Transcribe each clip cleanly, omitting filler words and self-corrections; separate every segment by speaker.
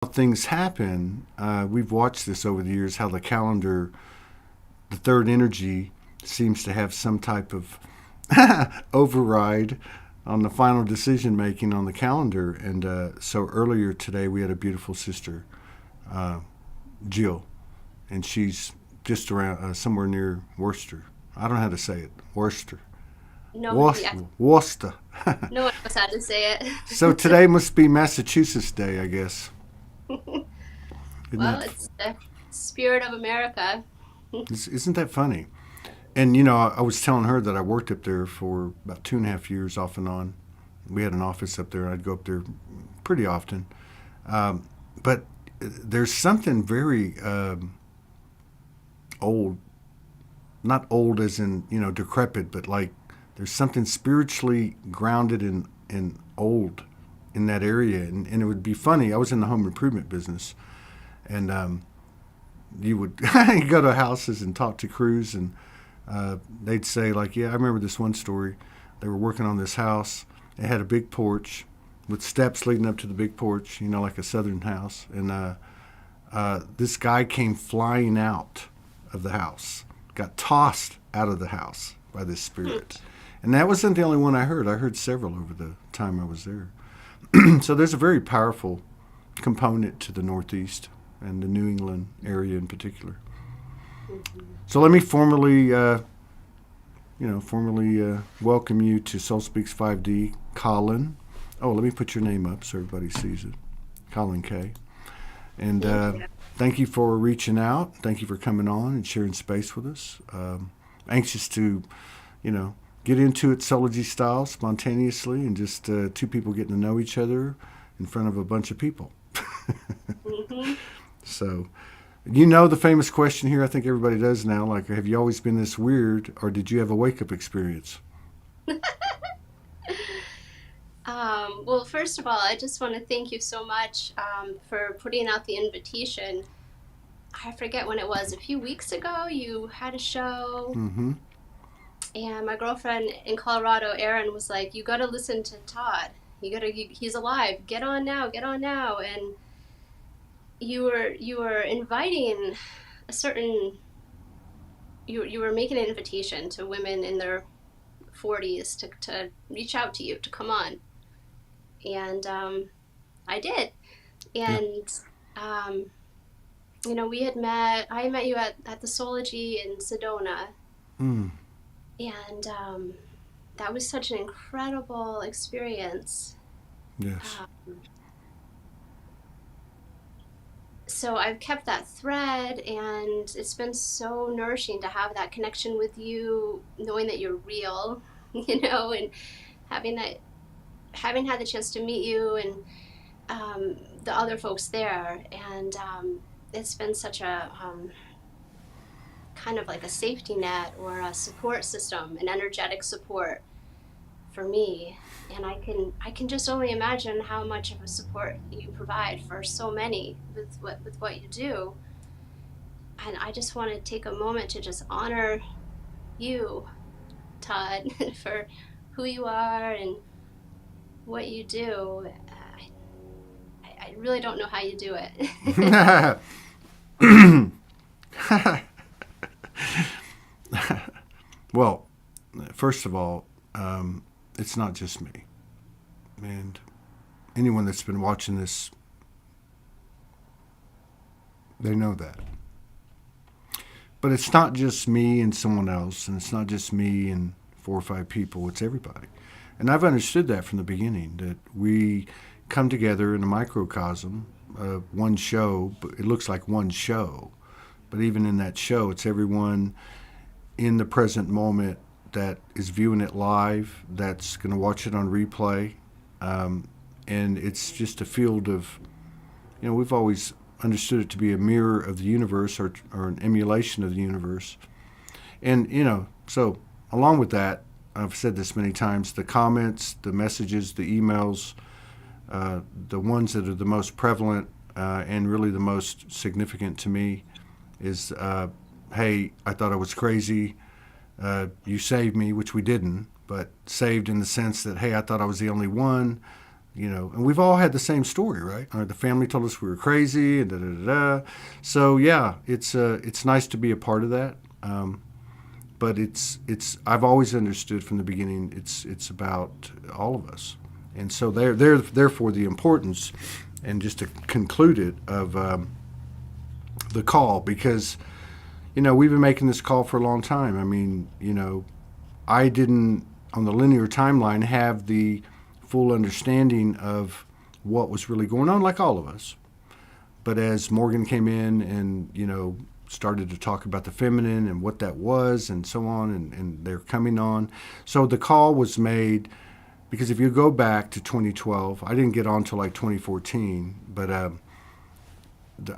Speaker 1: things happen. We've watched this over the years, how the calendar, the third energy, seems to have some type of override on the final decision making on the calendar. And so earlier today, we had a beautiful sister, uh, Jill, and she's just around somewhere near Worcester. I don't know how to say it. Worcester.
Speaker 2: Nobody, actually,
Speaker 1: Worcester.
Speaker 2: no one knows how to say it.
Speaker 1: So today must be Massachusetts Day, I guess. Isn't
Speaker 2: Well,
Speaker 1: that
Speaker 2: it's the spirit of America.
Speaker 1: isn't that funny? And you know, I was telling her that I worked up there for about 2.5 years off and on. We had an office up there, and I'd go up there pretty often. But there's something very old, not old as in decrepit, but like there's something spiritually grounded in old in that area. And it would be funny. I was in the home improvement business, and you would you go to houses and talk to crews, and they'd say like, "Yeah, I remember this one story. They were working on this house. It had a big porch with steps leading up to the big porch, like a southern house. And this guy came flying out of the house, got tossed out of the house by this spirit. And that wasn't the only one I heard. I heard several over the time I was there. So there's a very powerful component to the Northeast and the New England area in particular. So let me formally welcome you to Soul Speaks 5D, Collyn. Oh, let me put your name up so everybody sees it. Collyn K. And thank you for reaching out. Thank you for coming on and sharing space with us. Anxious to, get into it Soulogy style, spontaneously, and just two people getting to know each other in front of a bunch of people.
Speaker 2: Hmm.
Speaker 1: So, you know the famous question here, I think everybody does now, like, have you always been this weird, or did you have a wake-up experience?
Speaker 2: Well, first of all, I just want to thank you so much for putting out the invitation. I forget when it was, a few weeks ago, you had a show,
Speaker 1: Mm-hmm.
Speaker 2: and my girlfriend in Colorado, Erin, was like, "You got to listen to Todd. He's alive. Get on now, get on now." And you were inviting a certain you were making an invitation to women in their 40s to reach out to you to come on, and I did.
Speaker 1: Yeah.
Speaker 2: And um, we had met. I met you at the Soulogy in Sedona,
Speaker 1: Mm.
Speaker 2: and that was such an incredible experience.
Speaker 1: Yes.
Speaker 2: Um, so I've kept that thread, and it's been so nourishing to have that connection with you, knowing that you're real, and having that, having had the chance to meet you and the other folks there, and it's been such a kind of like a safety net or a support system, an energetic support for me. And I can just only imagine how much of a support you provide for so many with what you do. And I just want to take a moment to just honor you, Todd, for who you are and what you do. I really don't know how you do it.
Speaker 1: Well, first of all, it's not just me. And anyone that's been watching this, they know that. But it's not just me and someone else, and it's not just me and 4 or 5 people, it's everybody. And I've understood that from the beginning, that we come together in a microcosm of one show, but it looks like one show. But even in that show, it's everyone in the present moment that is viewing it live, that's going to watch it on replay. Um, and it's just a field of, we've always understood it to be a mirror of the universe, or an emulation of the universe. And, so along with that, I've said this many times, the comments, the messages, the emails, the ones that are the most prevalent and really the most significant to me is, hey, I thought I was crazy. You saved me, which we didn't, but saved in the sense that, hey, I thought I was the only one. And we've all had the same story, right? The family told us we were crazy, and da da da da. So yeah, it's nice to be a part of that. But I've always understood from the beginning it's about all of us, and so therefore the importance, and just to conclude it, of the call, because we've been making this call for a long time. I mean, I didn't on the linear timeline have the full understanding of what was really going on, like all of us. But as Morgan came in and started to talk about the feminine and what that was and so on, and they're coming on. So the call was made because if you go back to 2012, I didn't get on till like 2014, but I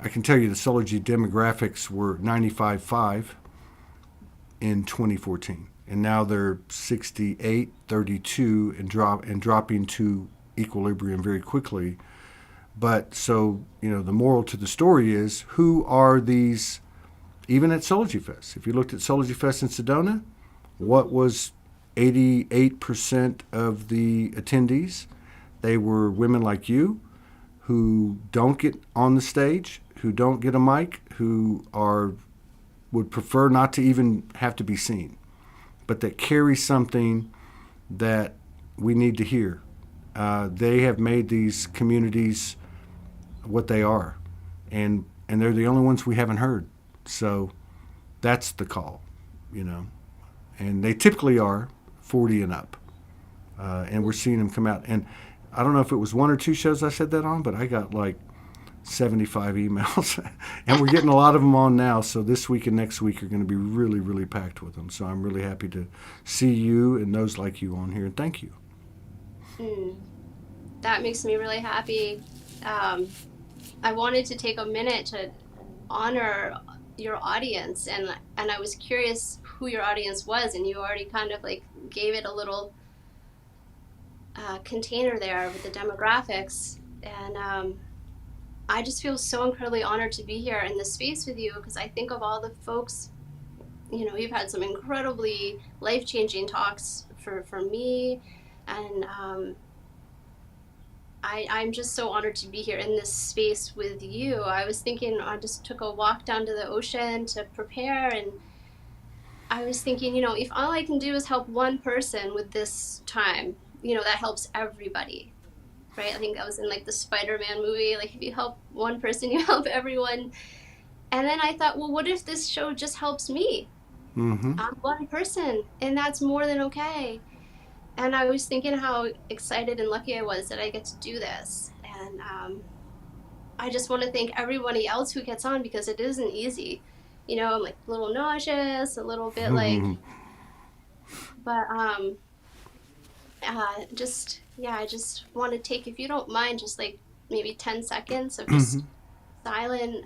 Speaker 1: can tell you the Soulogy demographics were 95.5 in 2014. And now they're 68, 32, and dropping to equilibrium very quickly. But so, the moral to the story is, who are these, even at Soulogy Fest? If you looked at Soulogy Fest in Sedona, what was 88% of the attendees? They were women like you who don't get on the stage, who don't get a mic, who would prefer not to even have to be seen, but that carry something that we need to hear. They have made these communities what they are, and they're the only ones we haven't heard. So that's the call, and they typically are 40 and up, and we're seeing them come out. And I don't know if it was one or two shows I said that on, but I got like 75 emails, and we're getting a lot of them on now. So this week and next week are going to be really, really packed with them. So I'm really happy to see you and those like you on here, and thank you.
Speaker 2: That makes me really happy. I wanted to take a minute to honor your audience, and I was curious who your audience was, and you already kind of like gave it a little container there with the demographics, and I just feel so incredibly honored to be here in this space with you, because I think of all the folks, you've had some incredibly life-changing talks for me, and I'm just so honored to be here in this space with you. I was thinking, I just took a walk down to the ocean to prepare, and I was thinking, if all I can do is help one person with this time, that helps everybody. Right? I think that was in like the Spider-Man movie. Like, if you help one person, you help everyone. And then I thought, well, what if this show just helps me?
Speaker 1: Mm-hmm.
Speaker 2: I'm one person, and that's more than okay. And I was thinking how excited and lucky I was that I get to do this. And I just want to thank everybody else who gets on, because it isn't easy. I'm like a little nauseous, a little bit like, but I just want to take, if you don't mind, just like maybe 10 seconds of just silent.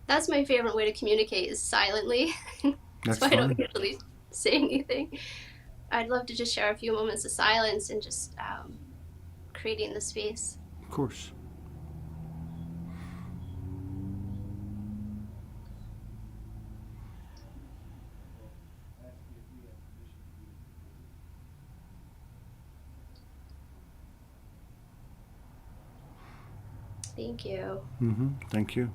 Speaker 2: That's my favorite way to communicate, is silently.
Speaker 1: That's
Speaker 2: why I don't
Speaker 1: fine.
Speaker 2: usually say anything. I'd love to just share a few moments of silence and just creating the space.
Speaker 1: Of course.
Speaker 2: Thank you.
Speaker 1: Thank you.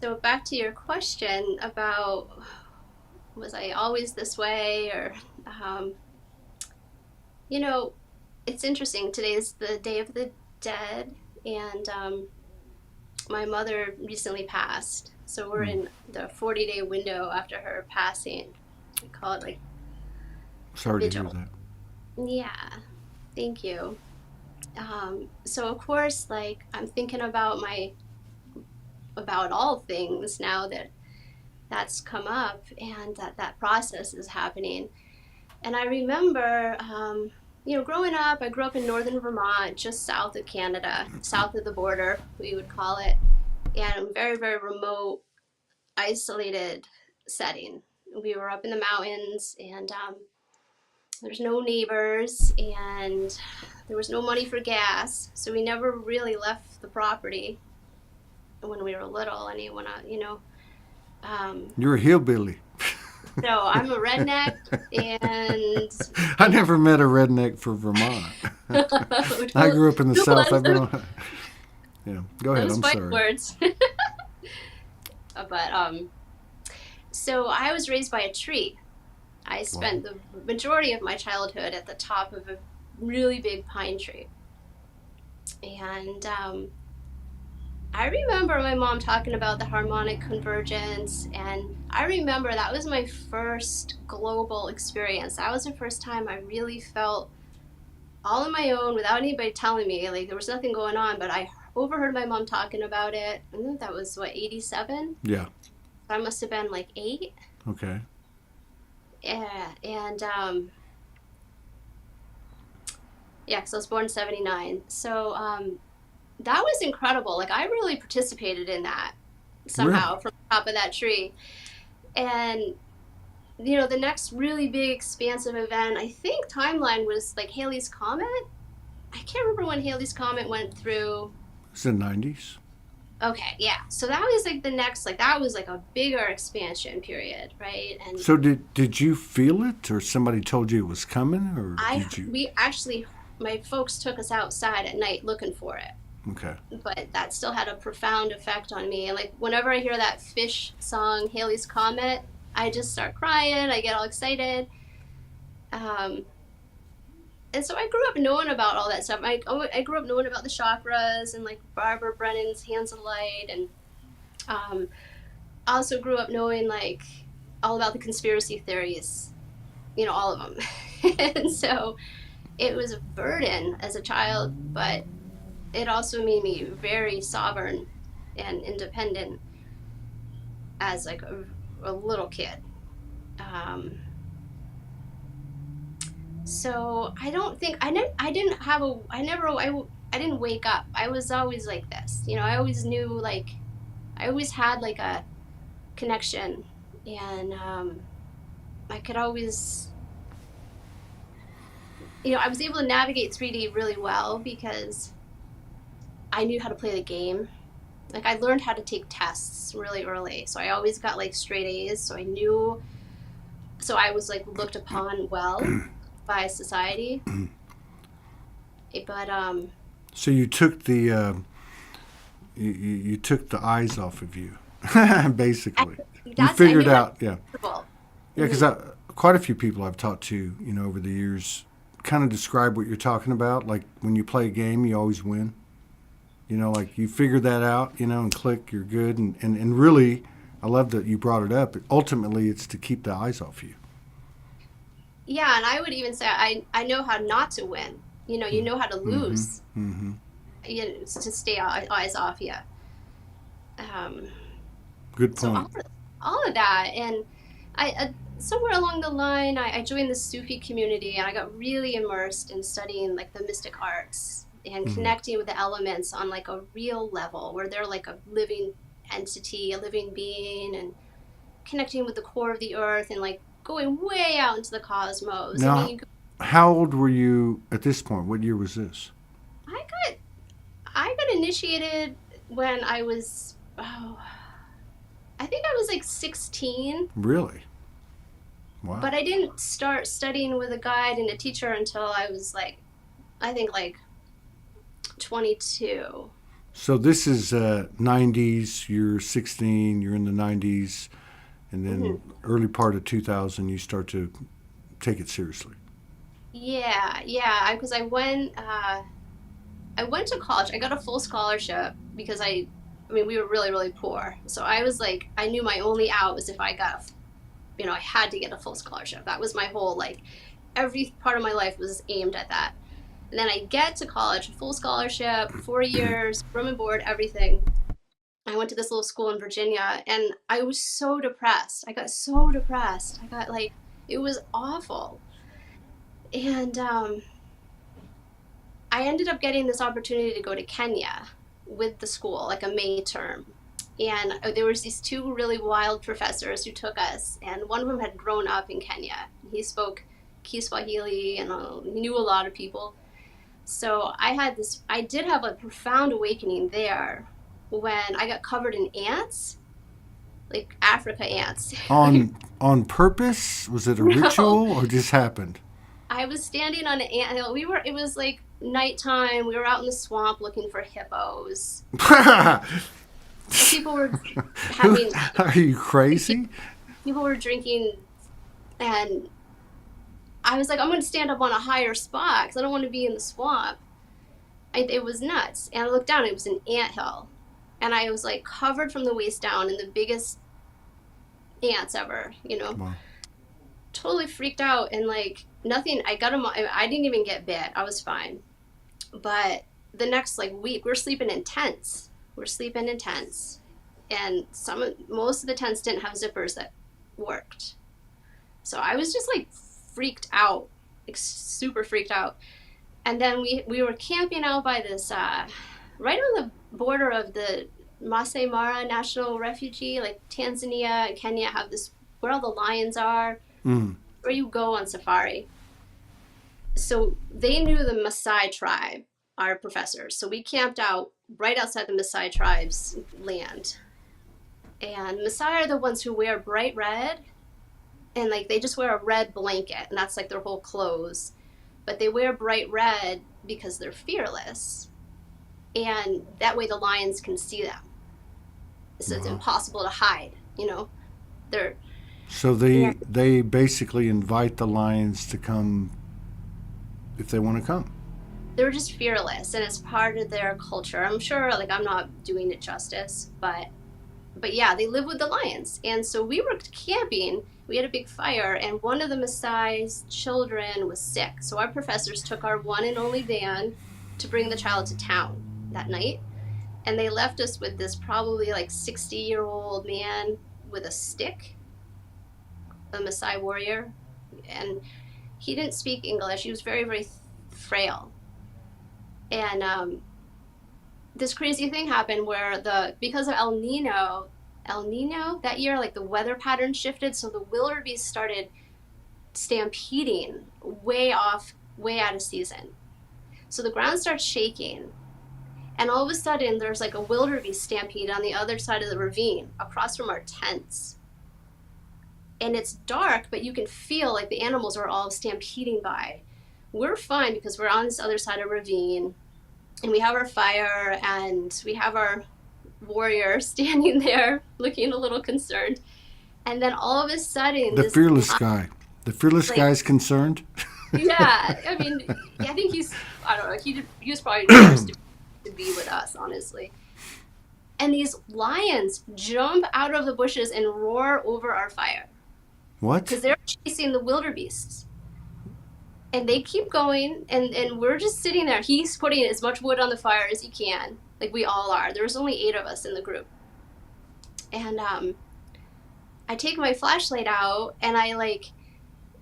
Speaker 2: So back to your question about, was I always this way, or it's interesting. Today is the Day of the Dead, and my mother recently passed, so we're in the 40-day window after her passing. We call it like
Speaker 1: Sorry
Speaker 2: vigil.
Speaker 1: to hear that.
Speaker 2: Yeah, thank you. So of course, like, I'm thinking about all things now that's come up, and that process is happening. And I remember, growing up, I grew up in northern Vermont, just south of Canada, south of the border, we would call it, and a very, very remote, isolated setting. We were up in the mountains, and there's no neighbors, and there was no money for gas, so we never really left the property when we were little. Anyone,
Speaker 1: You're a hillbilly.
Speaker 2: So I'm a redneck, and
Speaker 1: I never met a redneck for Vermont. I grew up in the
Speaker 2: who
Speaker 1: South.
Speaker 2: was
Speaker 1: I've been on. Yeah, go ahead.
Speaker 2: those
Speaker 1: I'm
Speaker 2: fighting
Speaker 1: sorry.
Speaker 2: words? But so I was raised by a tree. I
Speaker 1: Wow.
Speaker 2: spent the majority of my childhood at the top of a really big pine tree. And I remember my mom talking about the harmonic convergence, and I remember that was my first global experience. That was the first time I really felt all on my own without anybody telling me. Like, there was nothing going on, but I overheard my mom talking about it. I think that was what, 87?
Speaker 1: Yeah.
Speaker 2: So I must have been like 8.
Speaker 1: Okay.
Speaker 2: Yeah, and yeah, because I was born in 79. So that was incredible. Like, I really participated in that
Speaker 1: Really?
Speaker 2: somehow from the top of that tree. And, the next really big expansive event, I think timeline was like Halley's Comet. I can't remember when Halley's Comet went through.
Speaker 1: It's the '90s.
Speaker 2: Okay, yeah. So that was like the next, like, that was like a bigger expansion period, right? And
Speaker 1: So did you feel it, or somebody told you it was coming, or did you?
Speaker 2: we actually, my folks took us outside at night looking for it.
Speaker 1: Okay.
Speaker 2: But that still had a profound effect on me. And like, whenever I hear that Fish song, Halley's Comet, I just start crying. I get all excited. Um, and so I grew up knowing about all that stuff. I grew up knowing about the chakras and like Barbara Brennan's Hands of Light. And I also grew up knowing like all about the conspiracy theories, all of them. And so it was a burden as a child, but it also made me very sovereign and independent as like a little kid. Um, so I don't think I didn't have a I never I didn't wake up. I was always like this. I always knew, like, I always had like a connection, and I could always, I was able to navigate 3D really well because I knew how to play the game. Like, I learned how to take tests really early, so I always got like straight A's. So I was like looked upon well by society. But
Speaker 1: So you took the you took the eyes off of you, basically. You
Speaker 2: I knew
Speaker 1: figured
Speaker 2: how to
Speaker 1: out, yeah,
Speaker 2: be comfortable.
Speaker 1: yeah, because
Speaker 2: Mm-hmm.
Speaker 1: quite a few people I've talked to, over the years, kind of describe what you're talking about. Like when you play a game, you always win. Like you figure that out, and click, you're good. And really, I love that you brought it up. Ultimately, it's to keep the eyes off you.
Speaker 2: Yeah, and I would even say I know how not to win. You know how to
Speaker 1: Mm-hmm.
Speaker 2: lose.
Speaker 1: Mm-hmm.
Speaker 2: To stay eyes off you. Um,
Speaker 1: Good
Speaker 2: so
Speaker 1: point.
Speaker 2: all of that, and I somewhere along the line, I joined the Sufi community, and I got really immersed in studying like the mystic arts and
Speaker 1: Mm-hmm.
Speaker 2: connecting with the elements on like a real level, where they're like a living entity, a living being, and connecting with the core of the earth, and like going way out into the cosmos. I
Speaker 1: Now,
Speaker 2: mean,
Speaker 1: how old were you at this point? What year was this?
Speaker 2: I got I got initiated when I was, I think I was like 16,
Speaker 1: Really? Wow.
Speaker 2: but I didn't start studying with a guide and a teacher until I was like, I think like 22.
Speaker 1: So this is '90s. You're 16. You're in the '90s, and then
Speaker 2: Hmm.
Speaker 1: early part of 2000, you start to take it seriously.
Speaker 2: Yeah, yeah, because I went to college. I got a full scholarship because I mean, we were really, really poor. So I was like, I knew my only out was if I got, I had to get a full scholarship. That was my whole, like, every part of my life was aimed at that. And then I get to college, full scholarship, 4 years, room and board, everything. I went to this little school in Virginia, and I was so depressed. I got so depressed. I got like, it was awful. And I ended up getting this opportunity to go to Kenya with the school, like a May term. And there was these two really wild professors who took us, and one of them had grown up in Kenya. He spoke Kiswahili, and he knew a lot of people. So I did have a profound awakening there when I got covered in ants. like Africa ants.
Speaker 1: On purpose? Was it a ritual or just happened?
Speaker 2: I was standing on an anthill. It was like nighttime. We were out in the swamp looking for hippos. People were having,
Speaker 1: Are you crazy?
Speaker 2: people were drinking, and I was like, I'm going to stand up on a higher spot because I don't want to be in the swamp. It was nuts. And I looked down, it was an anthill. And I was like covered from the waist down in the biggest ants ever, you know.
Speaker 1: Wow.
Speaker 2: Totally freaked out, and like nothing, I got them, I didn't even get bit. I was fine. But the next like week, we're sleeping in tents. And most of the tents didn't have zippers that worked. So I was just like freaked out, like super freaked out. And then we were camping out by this, right on the border of the Masai Mara National Refugee, like Tanzania and Kenya have this, where all the lions are, where you go on safari. So they knew the Maasai tribe, our professors. So we camped out right outside the Maasai tribe's land. And Maasai are the ones who wear bright red, and like they just wear a red blanket, and that's like their whole clothes. But they wear bright red because they're fearless, and that way the lions can see them. So it's impossible to hide, you know.
Speaker 1: So they basically invite the lions to come if they want to come.
Speaker 2: They're just fearless, and it's part of their culture. I'm sure, like, I'm not doing it justice, but yeah, they live with the lions. And so we were camping, we had a big fire, and one of the Maasai's children was sick. So our professors took our one and only van to bring the child to town that night. And they left us with this probably like 60-year-old man with a stick, a Maasai warrior. And he didn't speak English. He was very, very frail. And this crazy thing happened where because of El Nino that year, like the weather pattern shifted, so the wildebeest started stampeding way out of season. So the ground starts shaking, and all of a sudden there's like a wildebeest stampede on the other side of the ravine across from our tents. And it's dark, but you can feel like the animals are all stampeding by. We're fine because we're on this other side of a ravine, and we have our fire, and we have our warrior standing there looking a little concerned. And then all of a sudden,
Speaker 1: the fearless guy is concerned.
Speaker 2: Yeah, I mean, I think I don't know, he was probably forced to be with us, honestly. And these lions jump out of the bushes and roar over our fire.
Speaker 1: What?
Speaker 2: Because they're chasing the wildebeests. And they keep going, and we're just sitting there. He's putting as much wood on the fire as he can, like we all are. There was only 8 of us in the group. And I take my flashlight out, and I like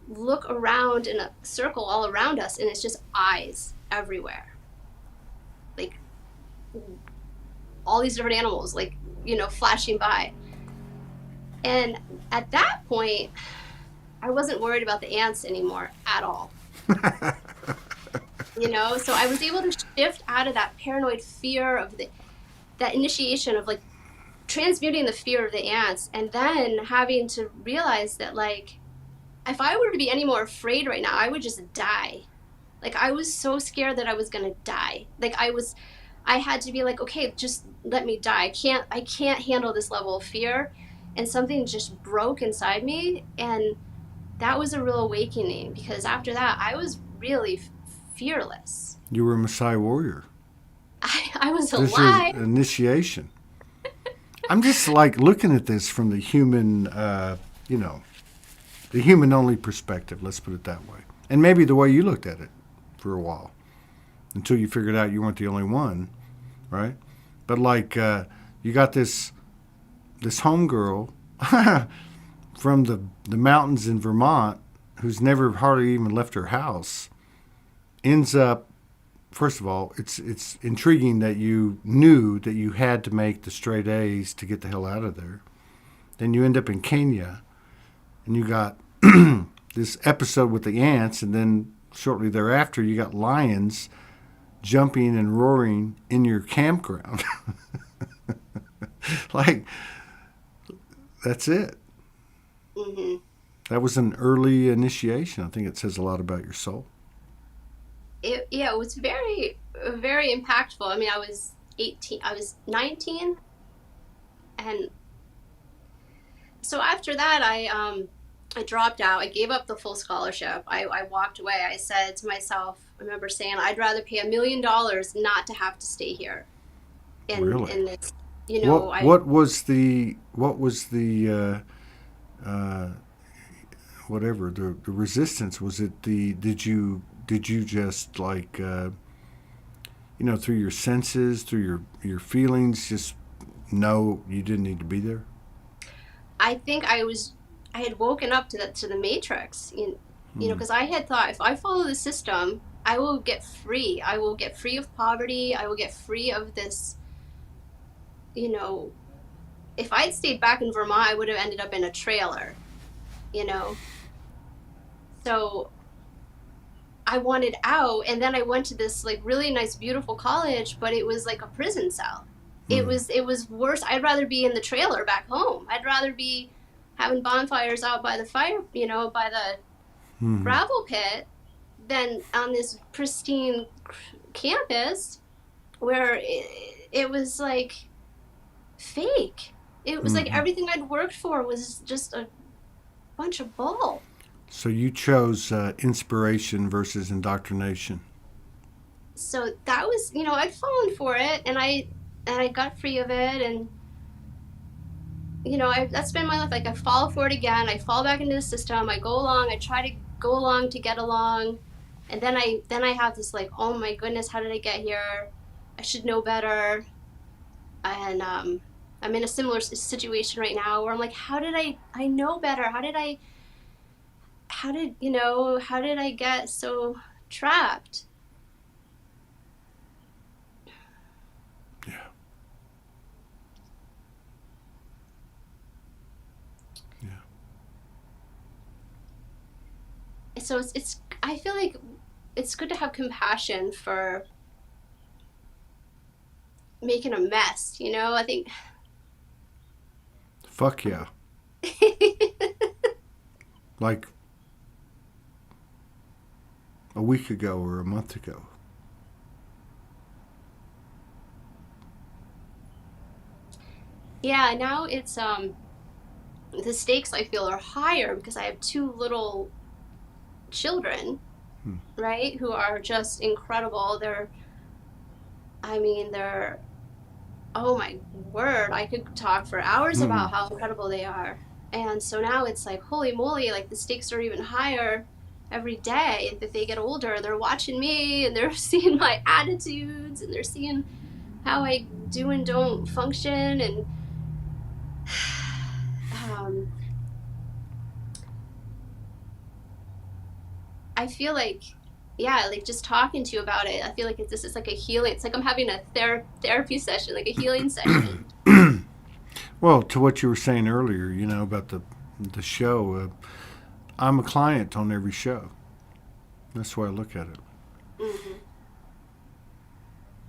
Speaker 2: look around in a circle all around us, and it's just eyes everywhere. Like all these different animals, like, you know, flashing by. And at that point, I wasn't worried about the ants anymore at all. You know, so I was able to shift out of that paranoid fear of that initiation of like transmuting the fear of the ants, and then having to realize that like if I were to be any more afraid right now, I would just die. Like I was so scared that I was gonna die. Like I had to be like, okay, just let me die. I can't handle this level of fear. And something just broke inside me, and that was a real awakening, because after that I was really fearless.
Speaker 1: You were a Maasai warrior.
Speaker 2: I was
Speaker 1: alive. This is your initiation. I'm just like looking at this from the human, the human-only perspective, let's put it that way. And maybe the way you looked at it for a while, until you figured out you weren't the only one, right? But like you got this homegirl from the mountains in Vermont who's never hardly even left her house, ends up, first of all, it's intriguing that you knew that you had to make the straight A's to get the hell out of there. Then you end up in Kenya, and you got this episode with the ants, and then shortly thereafter you got lions jumping and roaring in your campground. Like, that's it.
Speaker 2: Mm-hmm.
Speaker 1: That was an early initiation. I think it says a lot about your soul.
Speaker 2: It was very, very impactful. I mean, I was 18, I was 19, and so after that, I dropped out. I gave up the full scholarship. I walked away. I said to myself, I remember saying, I'd rather pay $1 million not to have to stay here.
Speaker 1: Really?
Speaker 2: In this, you know,
Speaker 1: What was the uh, whatever the resistance? Was it the did you just like through your senses, through your feelings, just know you didn't need to be there?
Speaker 2: I think I had woken up to the matrix, you know, because I had thought if I follow the system, I will get free. I will get free of poverty. I will get free of this, you know, if I'd stayed back in Vermont, I would have ended up in a trailer, you know. So I wanted out, and then I went to this like really nice, beautiful college, but it was like a prison cell. It was worse. I'd rather be in the trailer back home. I'd rather be having bonfires out by the fire, you know, by the gravel pit, than on this pristine campus where it was like fake. It was like everything I'd worked for was just a bunch of bull.
Speaker 1: So you chose inspiration versus indoctrination.
Speaker 2: So that was, you know, I'd fallen for it, and I got free of it, and you know, that's been my life. Like I fall for it again. I fall back into the system. I go along. I try to go along to get along, and then I have this like, oh my goodness, how did I get here? I should know better. And I'm in a similar situation right now where I'm like, how did I know better? How did I get so trapped?
Speaker 1: Yeah. Yeah.
Speaker 2: So it's I feel like it's good to have compassion for making a mess, you know? I think
Speaker 1: Fuck yeah. Like a week ago or a month ago.
Speaker 2: yeah, now it's the stakes I feel are higher because I have two little children, right? Who are just incredible. They're oh my word, I could talk for hours about how incredible they are. And so now it's like, holy moly, like the stakes are even higher every day. If they get older, they're watching me and they're seeing my attitudes and they're seeing how I do and don't function. And I feel like, yeah, like just talking to you about it, I feel like this is like a healing. It's like I'm having a therapy session, like a healing session.
Speaker 1: Well, to what you were saying earlier, about the show, I'm a client on every show. That's the way I look at it.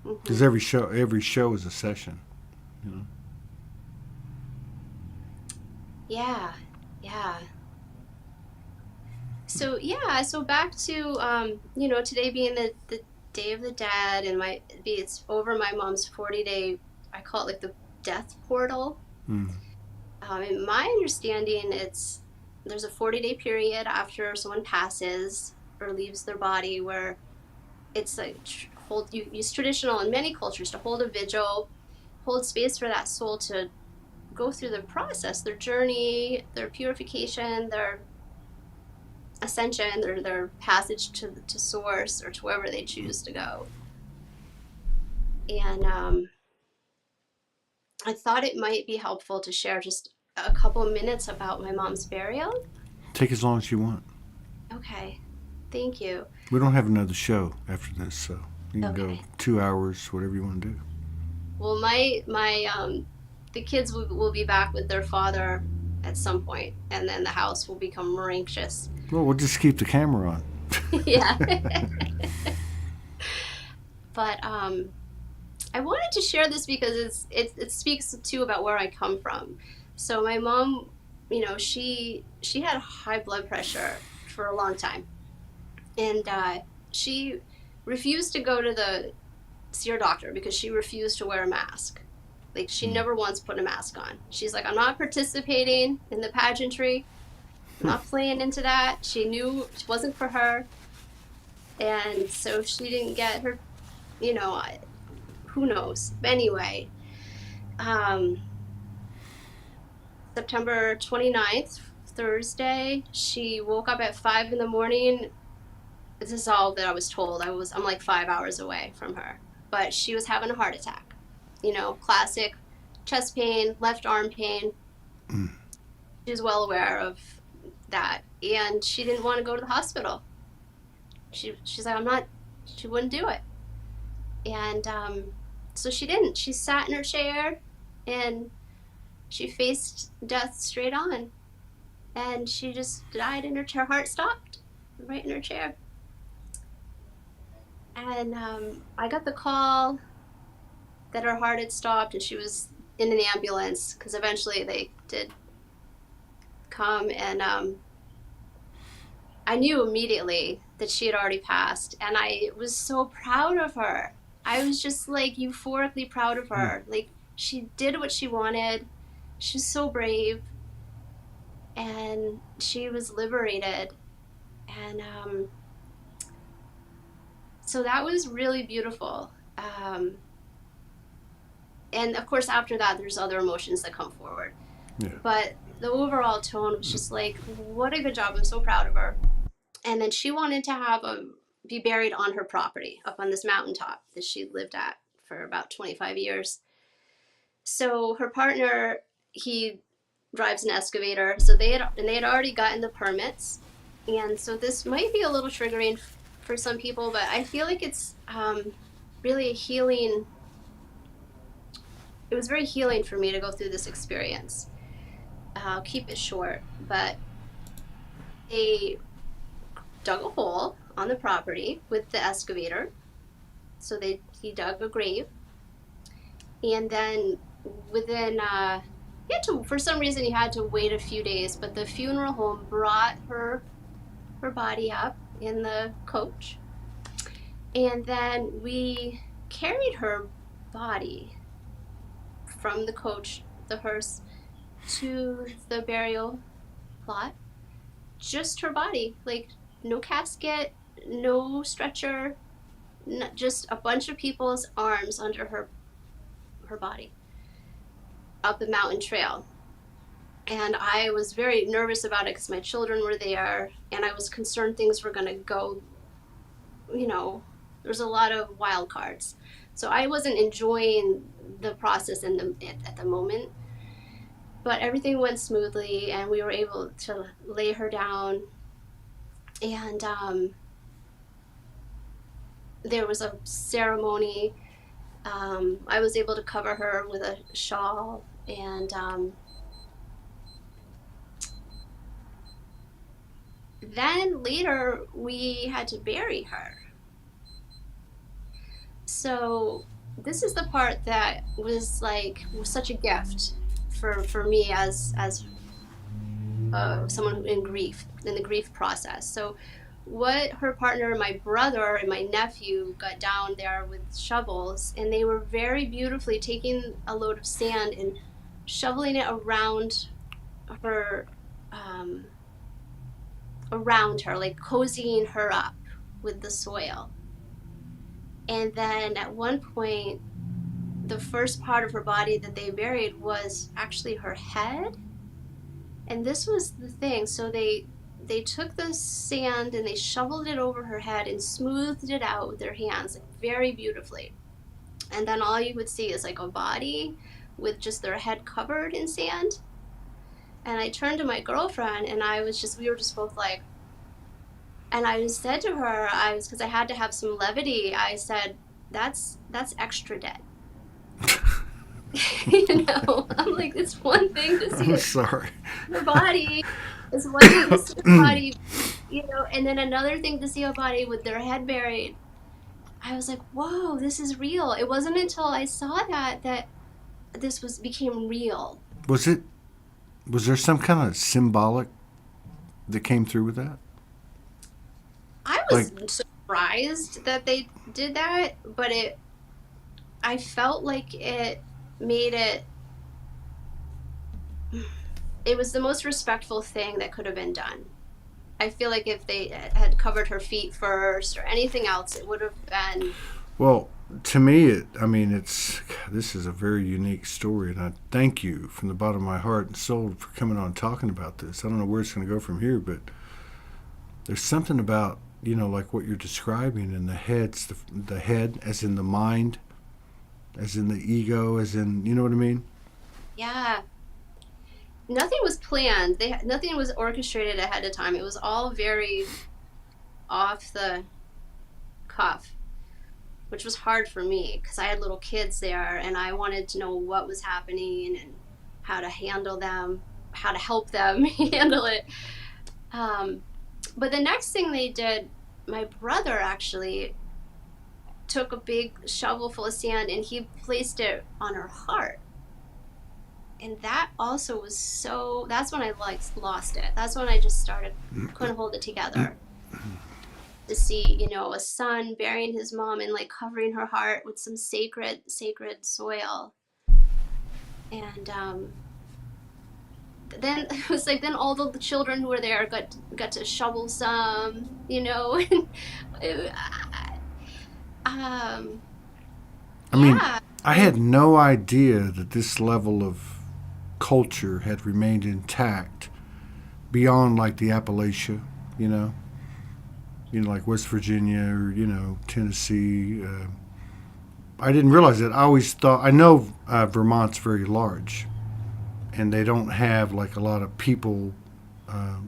Speaker 1: Because every show is a session,
Speaker 2: Yeah. So back to today being the Day of the Dead, and it's over my mom's 40-day. I call it like the death portal. In my understanding, there's a 40-day period after someone passes or leaves their body where it's like you use traditional in many cultures to hold a vigil, hold space for that soul to go through the process, their journey, their purification, their ascension, their passage to source or to wherever they choose to go. And I thought it might be helpful to share just a couple of minutes about my mom's burial.
Speaker 1: Take as long as you want.
Speaker 2: Okay, thank you.
Speaker 1: We don't have another show after this, so you can go 2 hours, whatever you want to do.
Speaker 2: Well, the kids will be back with their father at some point, and then the house will become more anxious.
Speaker 1: Well, we'll just keep the camera on.
Speaker 2: Yeah. But I wanted to share this because it speaks too about where I come from. So my mom, you know, she had high blood pressure for a long time, and she refused to go to see her doctor because she refused to wear a mask. Like, she never once put a mask on. She's like, I'm not participating in the pageantry. I'm not playing into that. She knew it wasn't for her. And so she didn't get her, you know, who knows. But anyway, September 29th, Thursday, she woke up at 5 in the morning. This is all that I was told. I'm like 5 hours away from her. But she was having a heart attack. You know, classic chest pain, left arm pain. She was well aware of that. And she didn't want to go to the hospital. She's like, she wouldn't do it. And so she didn't. She sat in her chair and she faced death straight on. And she just died in her chair. Her heart stopped right in her chair. And I got the call that her heart had stopped and she was in an ambulance, because eventually they did come. And I knew immediately that she had already passed, and I was so proud of her. I was just like euphorically proud of her. Like, she did what she wanted. She was so brave, and she was liberated. And so that was really beautiful. And of course, after that, there's other emotions that come forward. Yeah. But the overall tone was just like, what a good job. I'm so proud of her. And then she wanted to be buried on her property up on this mountaintop that she lived at for about 25 years. So her partner, he drives an excavator. So they had already gotten the permits. And so this might be a little triggering for some people, but I feel like it's really a healing. It was very healing for me to go through this experience. I'll keep it short, but they dug a hole on the property with the excavator. So he dug a grave, and then within for some reason he had to wait a few days, but the funeral home brought her body up in the coach, and then we carried her body from the coach, the hearse, to the burial plot. Just her body, like no casket, no stretcher, just a bunch of people's arms under her body up the mountain trail. And I was very nervous about it because my children were there, and I was concerned things were going to go, you know, there's a lot of wild cards. So I wasn't enjoying the process at the moment. But everything went smoothly, and we were able to lay her down. And there was a ceremony. I was able to cover her with a shawl, and then later we had to bury her. So this is the part that was such a gift for me as someone in the grief process. So what her partner, my brother, and my nephew got down there with shovels, and they were very beautifully taking a load of sand and shoveling it around her, like cozying her up with the soil. And then at one point, the first part of her body that they buried was actually her head. And this was the thing. So they took the sand and they shoveled it over her head and smoothed it out with their hands, like, very beautifully. And then all you would see is like a body with just their head covered in sand. And I turned to my girlfriend, and we were just both like, and I said to her, because I had to have some levity, I said, that's extra dead. You know, I'm like, it's one thing to see her body. It's one thing to see her body, you know, and then another thing to see a body with their head buried. I was like, whoa, this is real. It wasn't until I saw that this became real.
Speaker 1: Was it Was there some kind of symbolic that came through with that?
Speaker 2: I was
Speaker 1: Like,
Speaker 2: surprised that they did that, but I felt like it made it was the most respectful thing that could have been done. I feel like if they had covered her feet first or anything else, it would have been.
Speaker 1: well, to me, this is a very unique story, and I thank you from the bottom of my heart and soul for coming on and talking about this. I don't know where it's going to go from here, but there's something about, like what you're describing, and the head, as in the mind, as in the ego, as in, you know what I mean?
Speaker 2: Yeah, nothing was planned. Nothing was orchestrated ahead of time. It was all very off the cuff, which was hard for me because I had little kids there and I wanted to know what was happening and how to handle them, how to help them handle it. Um, but the next thing they did, my brother actually took a big shovel full of sand and he placed it on her heart. And that also was so, that's when I like lost it. That's when I just started, couldn't hold it together. To see, a son burying his mom and like covering her heart with some sacred soil. And then it was like, then all the children who were there got to shovel some, and it,
Speaker 1: I mean,
Speaker 2: yeah.
Speaker 1: I had no idea that this level of culture had remained intact beyond like the Appalachia, you know, like West Virginia or Tennessee. I didn't realize that. I always thought I know Vermont's very large, and they don't have like a lot of people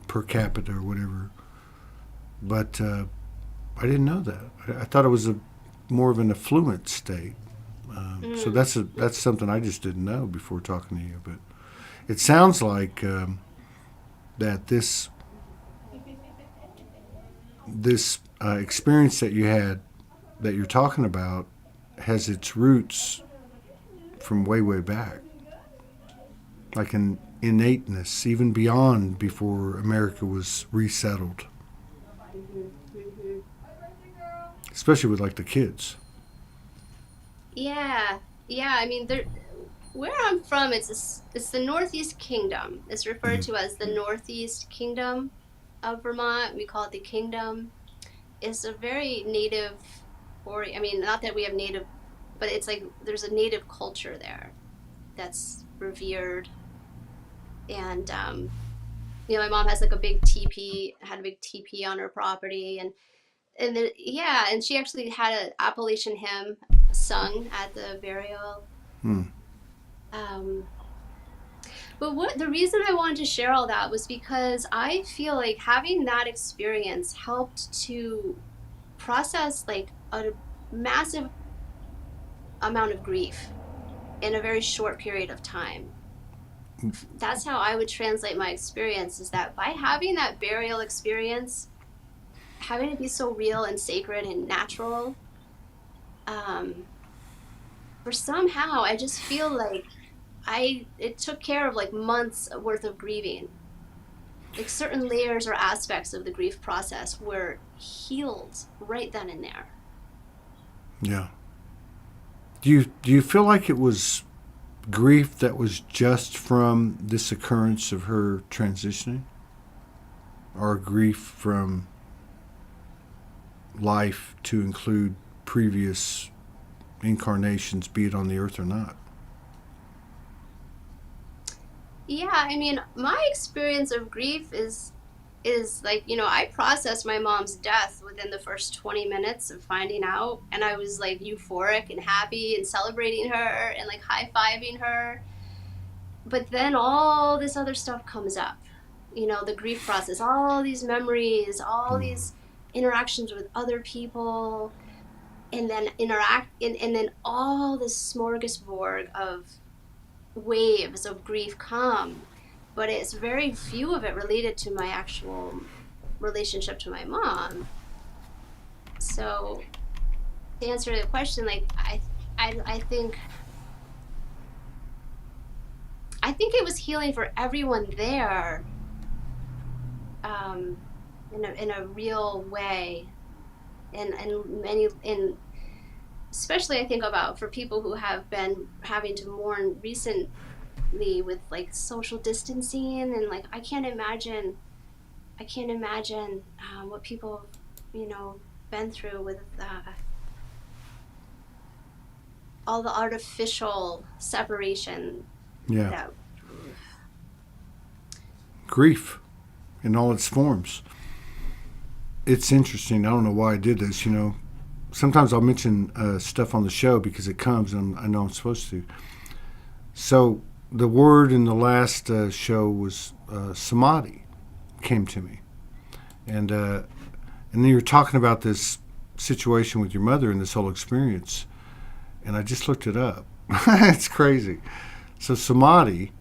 Speaker 1: per capita or whatever. But I didn't know that. I thought it was more of an affluent state. So that's something I just didn't know before talking to you. But it sounds like that this experience that you had, that you're talking about, has its roots from way, way back, like an innateness, even beyond before America was resettled, especially with like the kids.
Speaker 2: Yeah, yeah. I mean, where I'm from, it's the Northeast Kingdom. It's referred to as the Northeast Kingdom of Vermont. We call it the Kingdom. It's a very native, or I mean, not that we have native, but it's like there's a native culture there that's revered. And my mom has like a big teepee, had a big teepee on her property, and then, yeah, and she actually had an Appalachian hymn sung at the burial.
Speaker 1: Hmm.
Speaker 2: Um, but the reason I wanted to share all that was because I feel like having that experience helped to process like a massive amount of grief in a very short period of time. That's how I would translate my experience, is that by having that burial experience, having it be so real and sacred and natural, for somehow I just feel like it took care of like months worth of grieving. Like certain layers or aspects of the grief process were healed right then and there.
Speaker 1: Yeah. Do you feel like it was grief that was just from this occurrence of her transitioning, or grief from life to include previous incarnations, be it on the earth or not?
Speaker 2: Yeah, I mean, my experience of grief is like, I processed my mom's death within the first 20 minutes of finding out, and I was like euphoric and happy and celebrating her and like high-fiving her. But then all this other stuff comes up. The grief process, all these memories, all these interactions with other people, and then and then all this smorgasbord of waves of grief come, but it's very few of it related to my actual relationship to my mom. So to answer the question, like I think think it was healing for everyone there, um, in a real way, and many in especially I think about for people who have been having to mourn recently with like social distancing, and like I can't imagine what people been through with all the artificial separation.
Speaker 1: Yeah.
Speaker 2: That
Speaker 1: Grief in all its forms. It's interesting. I don't know why I did this. Sometimes I'll mention stuff on the show because it comes and I know I'm supposed to. So the word in the last show was samadhi, came to me, and then you're talking about this situation with your mother and this whole experience, and I just looked it up. It's crazy. So samadhi,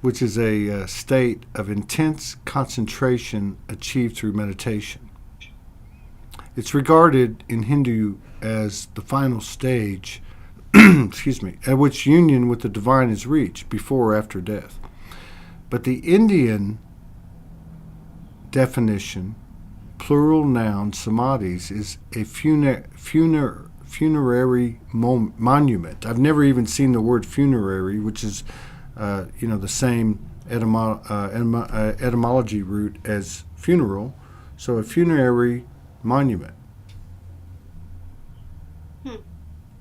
Speaker 1: which is a state of intense concentration achieved through meditation. It's regarded in Hindu as the final stage, excuse me, at which union with the divine is reached before or after death. But the Indian definition, plural noun samadhis, is a funerary monument. I've never even seen the word funerary, which is the same etymology root as funeral. So a funerary monument.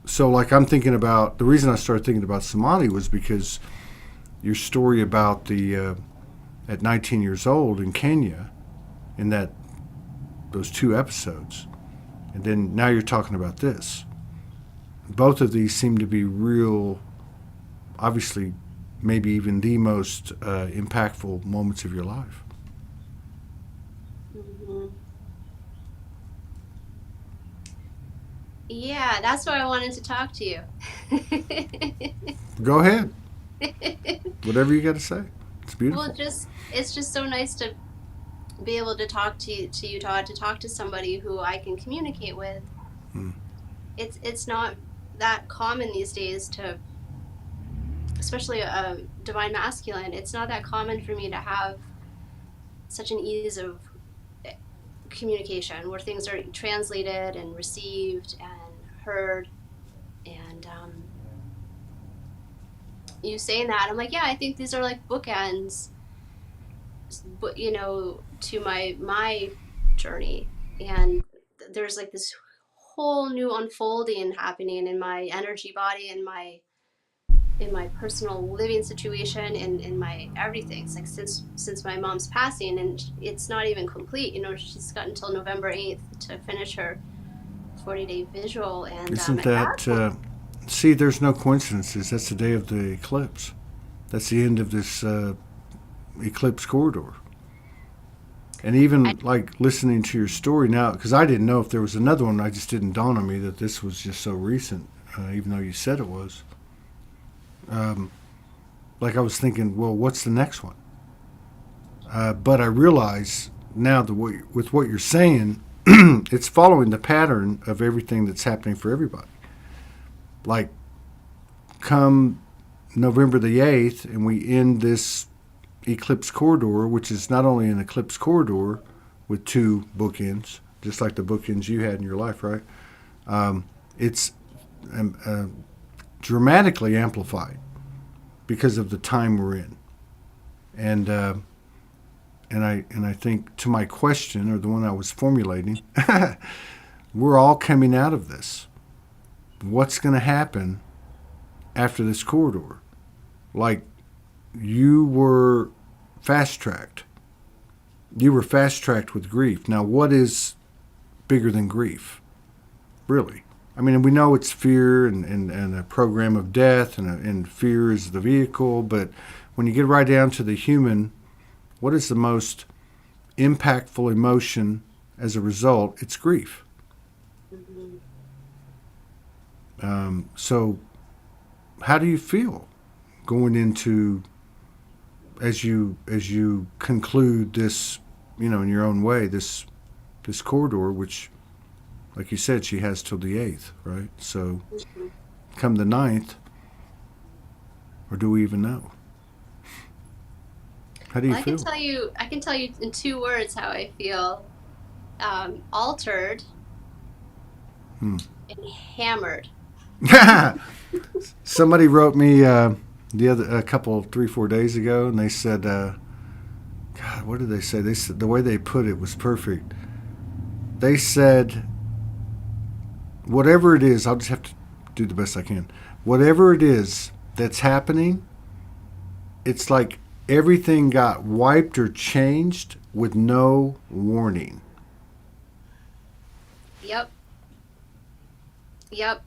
Speaker 1: So like I'm thinking about, the reason I started thinking about samadhi was because your story about the at 19 years old in Kenya, in those 2 episodes, and then now you're talking about this. Both of these seem to be real, obviously, maybe even the most impactful moments of your life.
Speaker 2: Mm-hmm. Yeah, that's why I wanted to talk to you.
Speaker 1: Go ahead. Whatever you got to say. It's beautiful.
Speaker 2: Well, it's just so nice to be able to talk to you, Todd, to talk to somebody who I can communicate with. It's not that common these days to, especially a divine masculine, it's not that common for me to have such an ease of communication where things are translated and received and heard. And you saying that, I'm like, yeah, I think these are like bookends, but to my journey. And there's like this whole new unfolding happening in my energy body, in my personal living situation, in my everything. It's like since my mom's passing, and it's not even complete. She's got until November 8th to finish her 40-day visual. And
Speaker 1: isn't that see, there's no coincidences. That's the day of the eclipse. That's the end of this Eclipse Corridor. And even like listening to your story now, because I didn't know if there was another one, I just didn't dawn on me that this was just so recent, even though you said it was. Like I was thinking, well, what's the next one? But I realize now with what you're saying, it's following the pattern of everything that's happening for everybody. Like come November the 8th, and we end this Eclipse Corridor, which is not only an Eclipse Corridor with 2 bookends, just like the bookends you had in your life, right? It's dramatically amplified because of the time we're in. And I think to my question, or the one I was formulating, we're all coming out of this. What's going to happen after this corridor? Like, you were fast-tracked. You were fast-tracked with grief. Now, what is bigger than grief? Really? I mean, we know it's fear and a program of death, and fear is the vehicle, but when you get right down to the human, what is the most impactful emotion as a result? It's grief.
Speaker 2: Mm-hmm.
Speaker 1: So how do you feel going into, as you conclude this, in your own way, this corridor, which, like you said, she has till the 8th, right? So come the 9th, or do we even know? How do you
Speaker 2: Well,
Speaker 1: feel?
Speaker 2: I can tell you in 2 words how I feel. Altered
Speaker 1: Hmm.
Speaker 2: and hammered.
Speaker 1: Somebody wrote me a couple 3-4 days ago, and they said, God, what did they say? They said the way they put it was perfect. They said, whatever it is, I'll just have to do the best I can. Whatever it is that's happening, it's like everything got wiped or changed with no warning.
Speaker 2: Yep. Yep.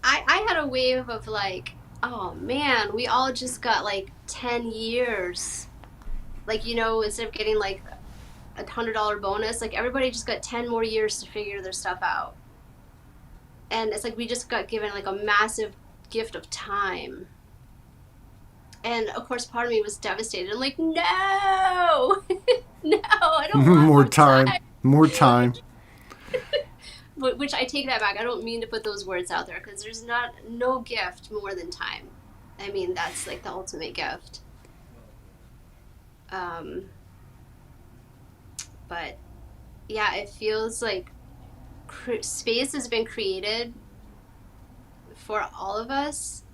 Speaker 2: I had a wave of like, oh man, we all just got like 10 years. Like, instead of getting like $100 bonus, like everybody just got 10 more years to figure their stuff out. And it's like we just got given like a massive gift of time. And of course, part of me was devastated. I'm like, no, no, I don't want
Speaker 1: More
Speaker 2: more
Speaker 1: time.
Speaker 2: time.
Speaker 1: More time.
Speaker 2: Which I take that back. I don't mean to put those words out there because there's no gift more than time. I mean, that's like the ultimate gift. But yeah, it feels like space has been created for all of us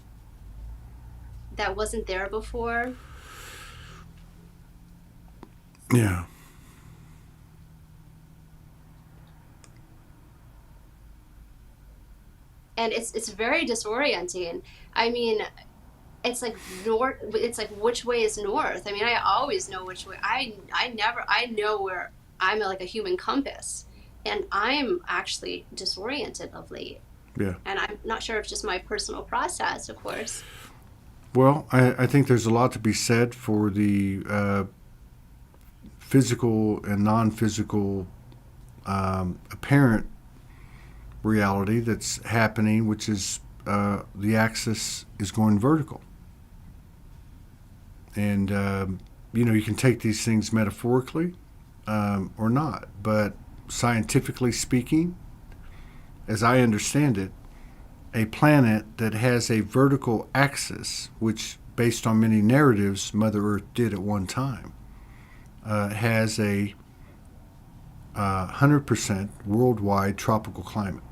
Speaker 2: that wasn't there before.
Speaker 1: Yeah.
Speaker 2: And it's very disorienting. I mean, it's like north. It's like which way is north? I mean, I always know which way. I know where I'm like a human compass, and I'm actually disoriented of late.
Speaker 1: Yeah.
Speaker 2: And I'm not sure if it's just my personal process, of course.
Speaker 1: Well, I think there's a lot to be said for the physical and non-physical apparent reality that's happening, which is the axis is going vertical. And, you can take these things metaphorically or not. But scientifically speaking, as I understand it, a planet that has a vertical axis, which based on many narratives Mother Earth did at one time, has a 100% worldwide tropical climate.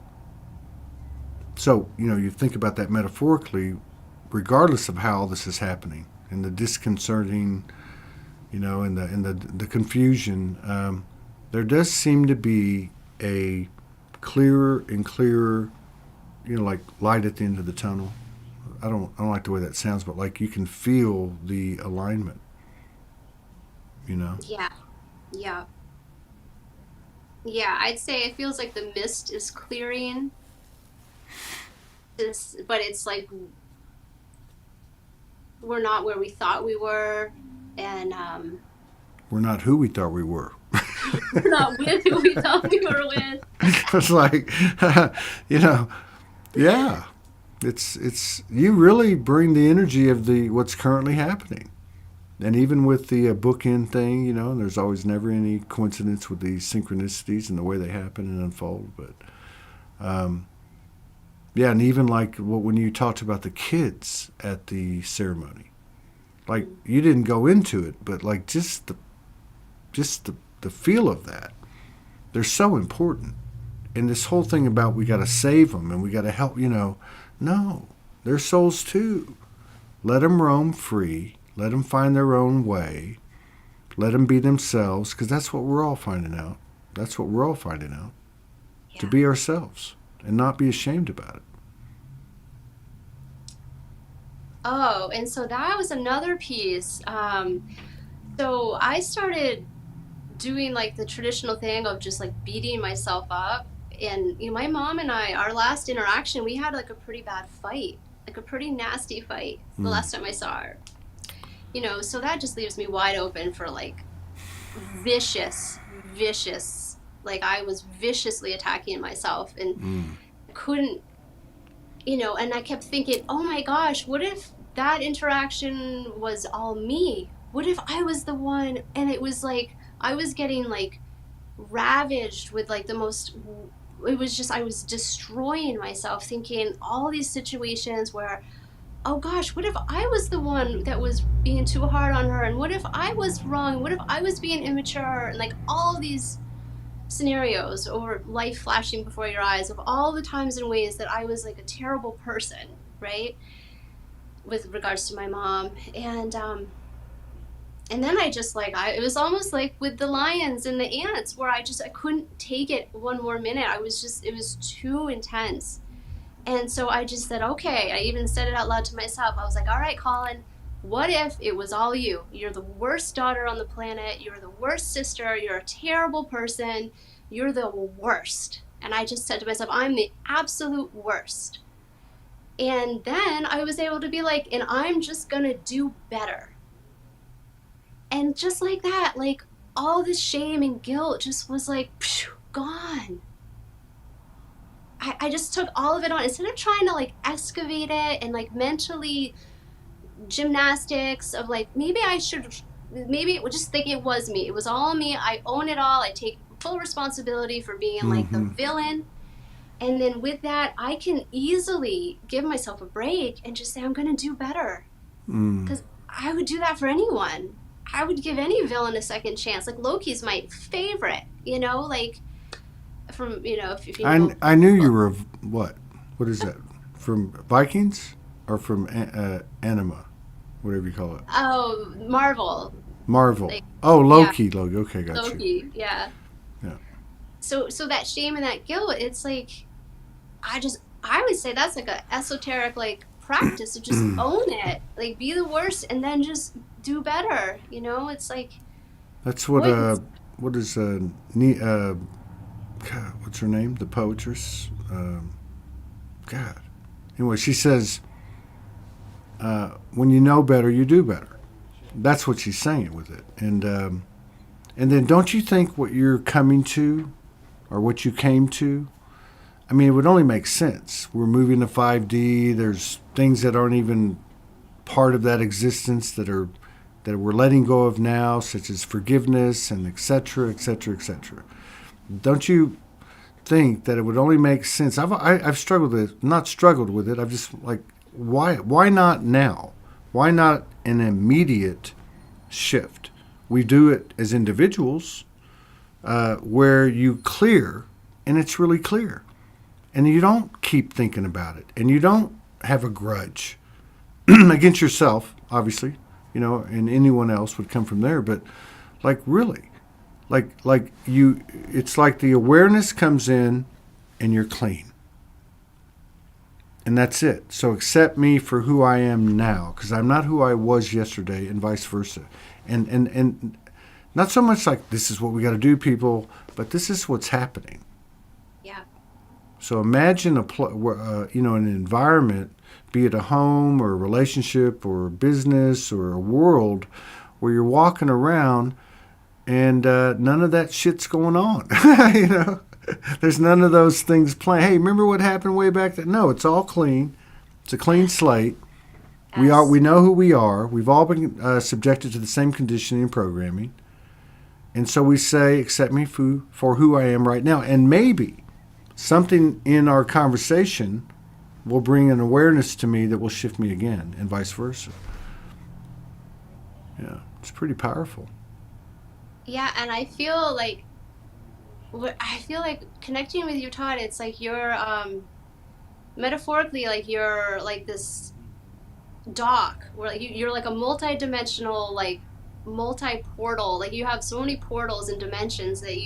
Speaker 1: So, you think about that metaphorically, regardless of how all this is happening, and the disconcerting, and the confusion, there does seem to be a clearer and clearer, like light at the end of the tunnel. I don't like the way that sounds, but like you can feel the alignment.
Speaker 2: Yeah, yeah, yeah. I'd say it feels like the mist is clearing. But it's like we're not where we thought we were, and
Speaker 1: We're not who we thought we were.
Speaker 2: we're not with who we thought we were with.
Speaker 1: It's like, yeah. It's you really bring the energy of what's currently happening. And even with the bookend thing, there's always never any coincidence with these synchronicities and the way they happen and unfold. But yeah, and even like when you talked about the kids at the ceremony, like you didn't go into it, but like just the feel of that, they're so important. And this whole thing about we got to save them and we got to help, no, they're souls too. Let them roam free. Let them find their own way. Let them be themselves, because that's what we're all finding out. That's what we're all finding out. Yeah. To be ourselves and not be ashamed about it.
Speaker 2: Oh, and so that was another piece. So I started doing like the traditional thing of just like beating myself up. And my mom and I, our last interaction, we had like a pretty bad fight, like a pretty nasty fight the last time I saw her. So that just leaves me wide open for like vicious, like I was viciously attacking myself and couldn't, and I kept thinking, oh my gosh, what if that interaction was all me? What if I was the one and it was like, I was getting like ravaged with like the most, it was just, I was destroying myself thinking all these situations where oh gosh, what if I was the one that was being too hard on her? And what if I was wrong? What if I was being immature? And like all these scenarios or life flashing before your eyes of all the times and ways that I was like a terrible person, right? With regards to my mom. And then I just like, it was almost like with the lions and the ants where I couldn't take it one more minute. It was too intense. And so I just said, okay, I even said it out loud to myself. I was like, all right, Collyn, what if it was all you? You're the worst daughter on the planet. You're the worst sister. You're a terrible person. You're the worst. And I just said to myself, I'm the absolute worst. And then I was able to be like, and I'm just going to do better. And just like that, like all this shame and guilt just was like, phew, gone. I just took all of it on instead of trying to like excavate it and like mentally gymnastics of like maybe it would just think it was me. It was all me. I own it all. I take full responsibility for being like the villain. And then with that, I can easily give myself a break and just say I'm going to do better. Because I would do that for anyone. I would give any villain a second chance. Like Loki's my favorite, you know, like from, you know, if you know.
Speaker 1: I knew you were what? What is that? From Vikings or from Anima, whatever you call it?
Speaker 2: Oh, Marvel.
Speaker 1: Marvel.
Speaker 2: Like,
Speaker 1: oh, Loki.
Speaker 2: Yeah.
Speaker 1: Loki. Okay, got
Speaker 2: Loki,
Speaker 1: you.
Speaker 2: yeah.
Speaker 1: Yeah.
Speaker 2: So that shame and that guilt, it's like, I would say that's like a esoteric like practice to just own it, like be the worst and then just do better. You know, it's like.
Speaker 1: That's what is God, what's her name? The poetress. God. Anyway, she says, when you know better, you do better. That's what she's saying with it. And then don't you think what you're coming to or what you came to, I mean, it would only make sense. We're moving to 5D. There's things that aren't even part of that existence that we're letting go of now, such as forgiveness and et cetera, et cetera, et cetera. Don't you think that it would only make sense? I've struggled with it, not struggled with it. I've just like, why not now? Why not an immediate shift? We do it as individuals, where you clear, and it's really clear, and you don't keep thinking about it, and you don't have a grudge against yourself, obviously, you know, and anyone else would come from there. But like really. Like you, it's like the awareness comes in and you're clean. And that's it. So accept me for who I am now, because I'm not who I was yesterday and vice versa. And not so much like this is what we got to do, people, but this is what's happening.
Speaker 2: Yeah.
Speaker 1: So imagine an environment, be it a home or a relationship or a business or a world where you're walking around and none of that shit's going on. You know, there's none of those things playing. Hey, remember what happened way back then? No, it's all clean. It's a clean slate.
Speaker 2: Yes.
Speaker 1: We know who we are. We've all been subjected to the same conditioning and programming. And so we say, accept me for who I am right now. And maybe something in our conversation will bring an awareness to me that will shift me again, and vice versa. Yeah, it's pretty powerful.
Speaker 2: Yeah, and I feel like connecting with you, Todd, it's like you're metaphorically like you're like this dock where like you're like a multi-dimensional like multi-portal, like you have so many portals and dimensions that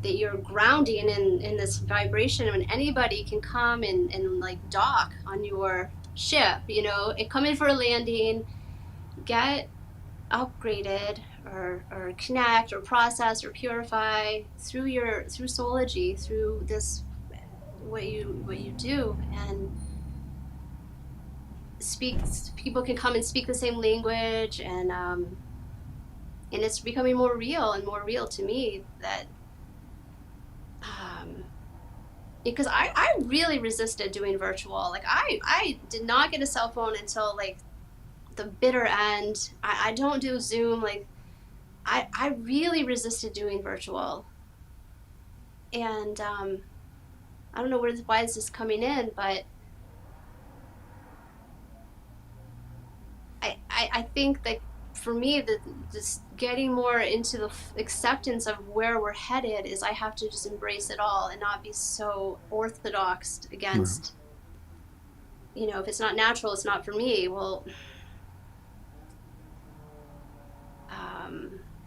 Speaker 2: you're grounding in this vibration, and anybody can come and like dock on your ship, you know, and come in for a landing, get upgraded or connect or process or purify through Soulogy, through this what you do, and people can come and speak the same language, and it's becoming more real and more real to me that because I really resisted doing virtual. Like I did not get a cell phone until like the bitter end. I don't do Zoom. Like I really resisted doing virtual. And I don't know why this is coming in, but I think that for me, just getting more into the acceptance of where we're headed is I have to just embrace it all and not be so orthodox against, if it's not natural, it's not for me. Well,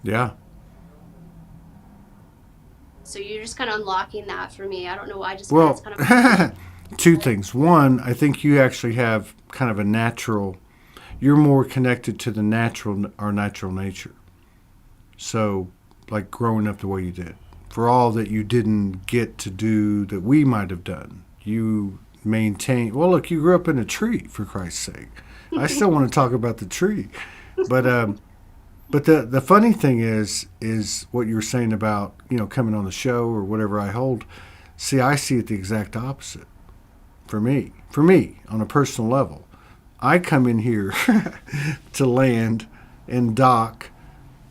Speaker 1: Yeah.
Speaker 2: so you're just kind of unlocking that for me. I don't know. I just
Speaker 1: Well,
Speaker 2: it's kind of
Speaker 1: two things. One, I think you actually have kind of a natural, you're more connected to our natural nature. So, like growing up the way you did, for all that you didn't get to do that we might have done, you maintain. Well, look, you grew up in a tree, for Christ's sake. I still want to talk about the tree, but the funny thing is what you were saying about coming on the show or whatever I hold. See, I see it the exact opposite. For me, on a personal level, I come in here to land and dock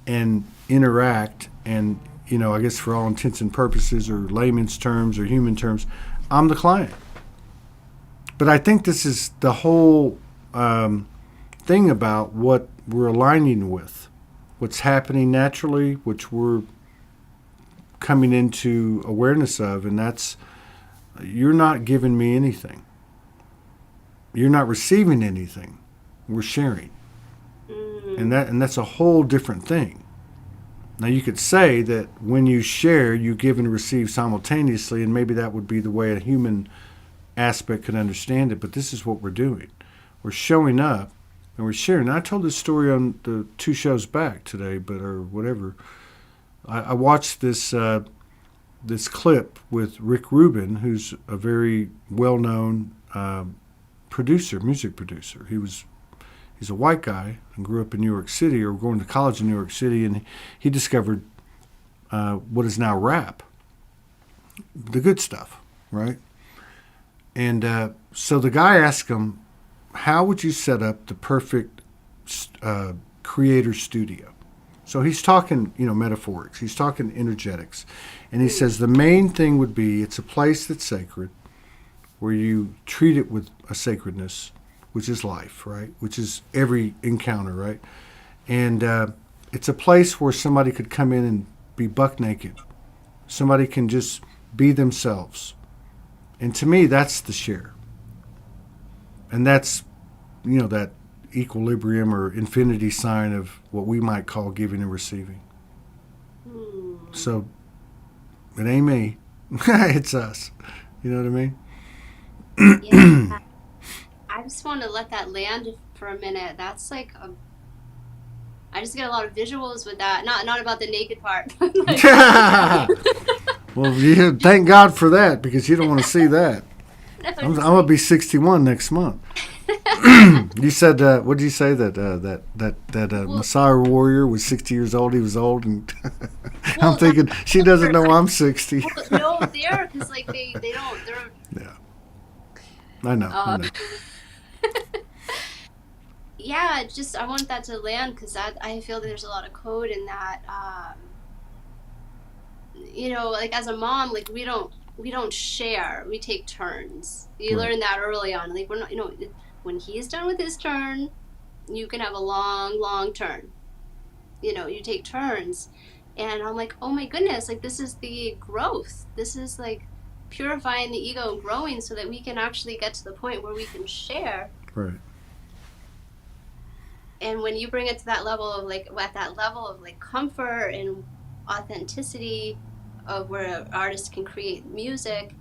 Speaker 1: and interact, and I guess for all intents and purposes, or layman's terms or human terms, I'm the client. But I think this is the whole thing about what we're aligning with, what's happening naturally, which we're coming into awareness of, and that's, you're not giving me anything. You're not receiving anything. We're sharing. And that's a whole different thing. Now you could say that when you share, you give and receive simultaneously, and maybe that would be the way a human aspect could understand it, but this is what we're doing. We're showing up and we're sharing. I told this story on the 2 shows back today, or whatever. I watched this clip with Rick Rubin, who's a very well-known music producer. He's a white guy and grew up in New York City, or going to college in New York City, and he discovered what is now rap, the good stuff, right? And so the guy asked him, how would you set up the perfect creator studio? So he's talking, metaphorics. He's talking energetics. And he says the main thing would be, it's a place that's sacred, where you treat it with a sacredness, which is life, right? Which is every encounter, right? And it's a place where somebody could come in and be buck naked. Somebody can just be themselves. And to me, that's the share. And that's, that equilibrium or infinity sign of what we might call giving and receiving. So it ain't me. It's us. You know what I mean?
Speaker 2: Yeah. I just want to let that land for a minute. That's like I just get a lot of visuals with that. Not about the naked part.
Speaker 1: Well, thank God for that, because you don't want to see that. I'm going to be 61 next month. You said, what did you say, that Messiah warrior was 60 years old? He was old, and I'm thinking she doesn't know I'm 60.
Speaker 2: Well, no, they're because like they don't. They're.
Speaker 1: Yeah, I know.
Speaker 2: Yeah, just I want that to land, because I feel that there's a lot of code in that. Like as a mom, like we don't share. We take turns. You learn that early on. Like we're not, when he's done with his turn, you can have a long turn. You take turns, and I'm like, oh my goodness, like this is the growth. This is like purifying the ego and growing, so that we can actually get to the point where we can share.
Speaker 1: Right.
Speaker 2: And when you bring it to that level of comfort and authenticity of where an artist can create music,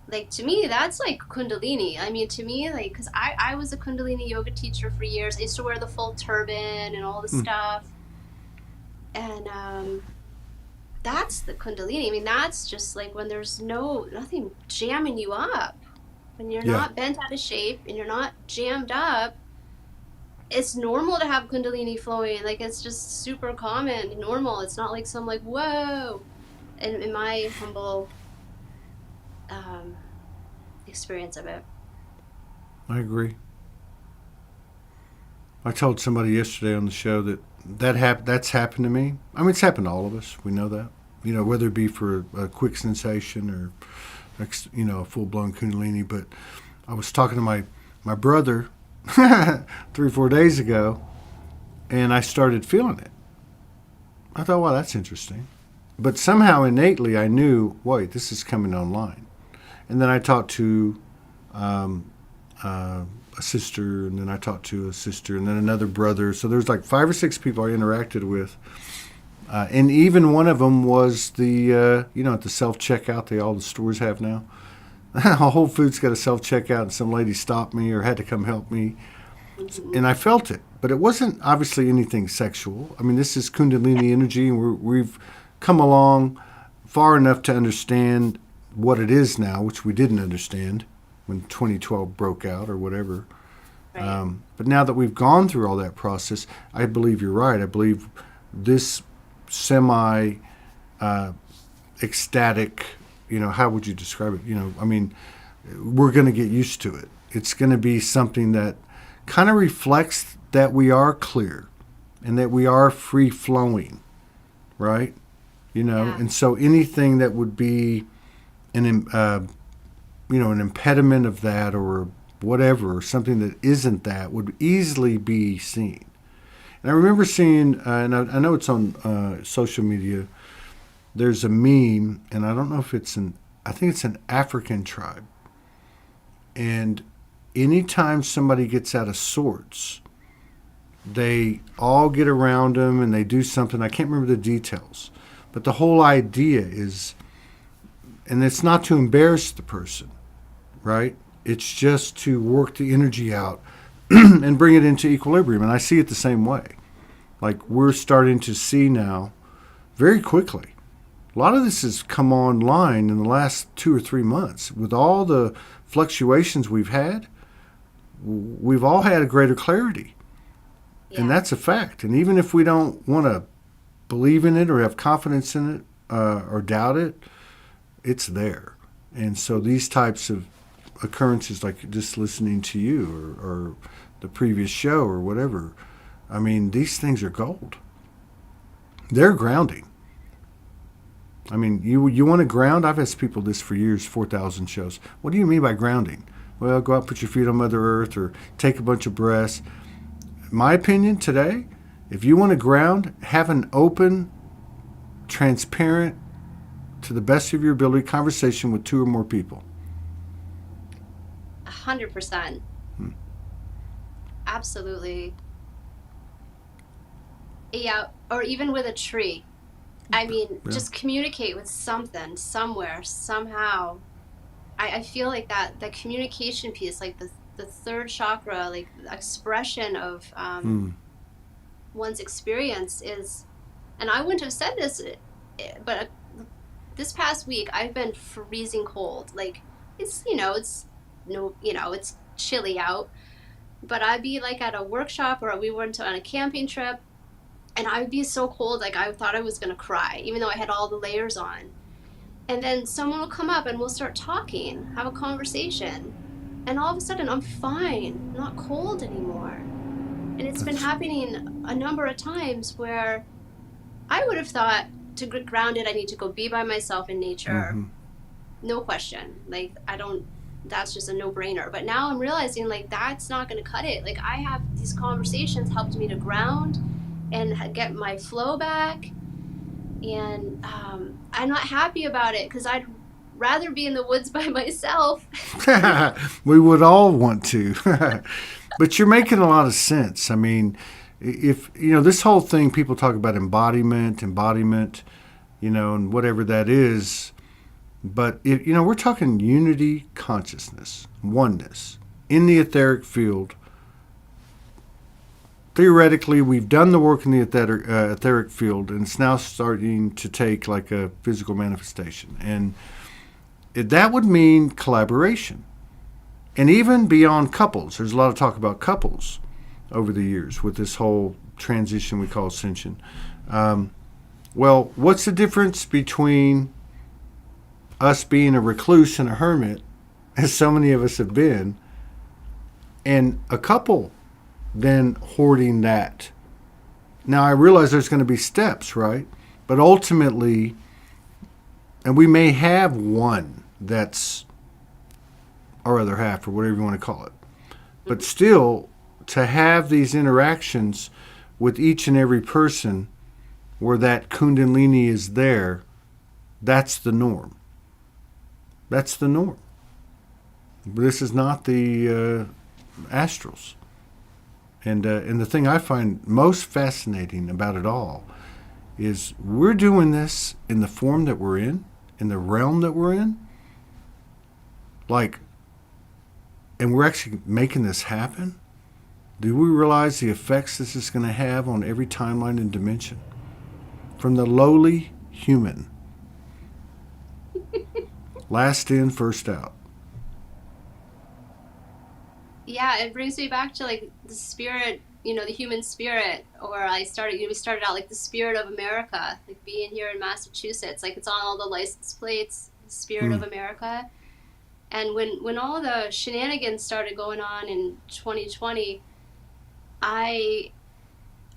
Speaker 2: like to me that's like Kundalini. I mean, to me, like, because I was a Kundalini yoga teacher for years. I used to wear the full turban and all the stuff, and that's the Kundalini. I mean, that's just like when there's nothing jamming you up, when you're not bent out of shape and you're not jammed up. It's normal to have Kundalini flowing. Like, it's just super common, normal. It's not like some, like, whoa. And in my humble experience of it.
Speaker 1: I agree. I told somebody yesterday on the show that's happened to me. I mean, it's happened to all of us. We know that. Whether it be for a quick sensation or, a full-blown Kundalini. But I was talking to my brother, 3 or 4 days ago, and I started feeling it. I thought, wow, that's interesting. But somehow innately I knew, wait, this is coming online. And then I talked to a sister, and then I talked to a sister, and then another brother. So there's like 5 or 6 people I interacted with. And even one of them was the, at the self-checkout all the stores have now. Whole Foods got a self-checkout, and some lady stopped me or had to come help me. And I felt it. But it wasn't obviously anything sexual. I mean, this is Kundalini Energy, and we've come along far enough to understand what it is now, which we didn't understand when 2012 broke out or whatever.
Speaker 2: Right.
Speaker 1: But now that we've gone through all that process, I believe you're right. I believe this ecstatic, how would you describe it? We're going to get used to it. It's going to be something that kind of reflects that we are clear and that we are free flowing, right?
Speaker 2: Yeah.
Speaker 1: And so anything that would be an impediment of that or whatever, or something that isn't that, would easily be seen. And I remember seeing, and I know it's on social media, there's a meme, and I don't know if I think it's an African tribe. And anytime somebody gets out of sorts, they all get around them and they do something. I can't remember the details. But the whole idea is, and it's not to embarrass the person, right? It's just to work the energy out and bring it into equilibrium. And I see it the same way. Like we're starting to see now very quickly. A lot of this has come online in the last 2 or 3 months. With all the fluctuations we've had, we've all had a greater clarity.
Speaker 2: Yeah.
Speaker 1: And that's a fact. And even if we don't want to believe in it or have confidence in it or doubt it, it's there. And so these types of occurrences, like just listening to you or the previous show or whatever, these things are gold. They're grounding. You want to ground? I've asked people this for years, 4,000 shows. What do you mean by grounding? Well, go out, put your feet on Mother Earth or take a bunch of breaths. My opinion today, if you want to ground, have an open, transparent, to the best of your ability, conversation with 2 or more people.
Speaker 2: 100%. Absolutely. Yeah, or even with a tree. Just communicate with something, somewhere, somehow. I feel like that communication piece, like the third chakra, like the expression of one's experience is, and I wouldn't have said this, but this past week I've been freezing cold. Like it's chilly out, but I'd be like at a workshop or we went on a camping trip, and I would be so cold, like I thought I was gonna cry, even though I had all the layers on. And then someone will come up and we'll start talking, have a conversation, and all of a sudden I'm fine, not cold anymore. And it's been happening a number of times where I would have thought to get grounded I need to go be by myself in nature. Mm-hmm. No question. Like that's just a no-brainer. But now I'm realizing like that's not going to cut it. Like I have these conversations helped me to ground and get my flow back. And I'm not happy about it because I'd rather be in the woods by myself.
Speaker 1: We would all want to. But you're making a lot of sense. If, this whole thing, people talk about embodiment, and whatever that is. But, we're talking unity consciousness, oneness in the etheric field. Theoretically, we've done the work in the etheric field, and it's now starting to take like a physical manifestation. And that would mean collaboration. And even beyond couples, there's a lot of talk about couples over the years with this whole transition we call ascension. Well, what's the difference between us being a recluse and a hermit, as so many of us have been, and a couple then hoarding that? Now, I realize there's going to be steps, right? But ultimately, and we may have one that's our other half or whatever you want to call it. But still, to have these interactions with each and every person where that Kundalini is there, that's the norm. That's the norm. This is not the astrals. And the thing I find most fascinating about it all is we're doing this in the form that we're in the realm that we're in. Like, and we're actually making this happen. Do we realize the effects this is going to have on every timeline and dimension? From the lowly human. Last in, first out.
Speaker 2: Yeah, it brings me back to like the spirit, you know, the human spirit. Or we started out like the spirit of America, like being here in Massachusetts. Like it's on all the license plates, the spirit of America. And when all the shenanigans started going on in 2020, I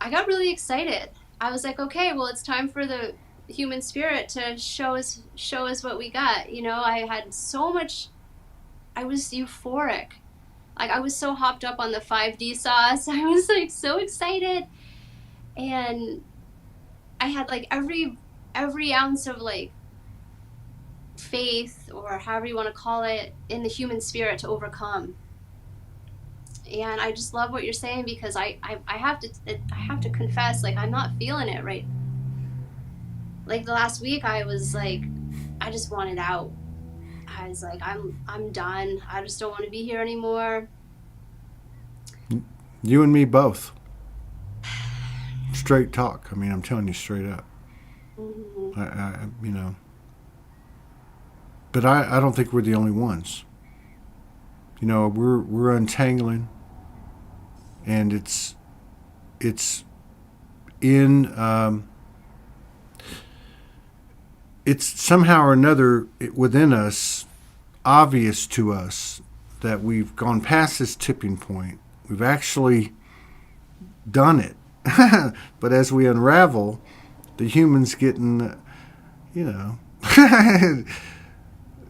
Speaker 2: got really excited. I was like, okay, well, it's time for the human spirit to show us what we got. You know, I was euphoric. Like I was so hopped up on the 5D sauce. I was like so excited. And I had like every ounce of like faith, or however you want to call it, in the human spirit to overcome. And I just love what you're saying, because I have to confess, like I'm not feeling it right. Like the last week I was like, I just wanted out. I was like, I'm done. I just don't want to be here anymore.
Speaker 1: You and me both. Straight talk. I mean, I'm telling you straight up.
Speaker 2: Mm-hmm.
Speaker 1: I you know. But I don't think we're the only ones. You know, we're untangling, and it's in it's somehow or another within us, obvious to us that we've gone past this tipping point. We've actually done it. But as we unravel, the human's getting, you know,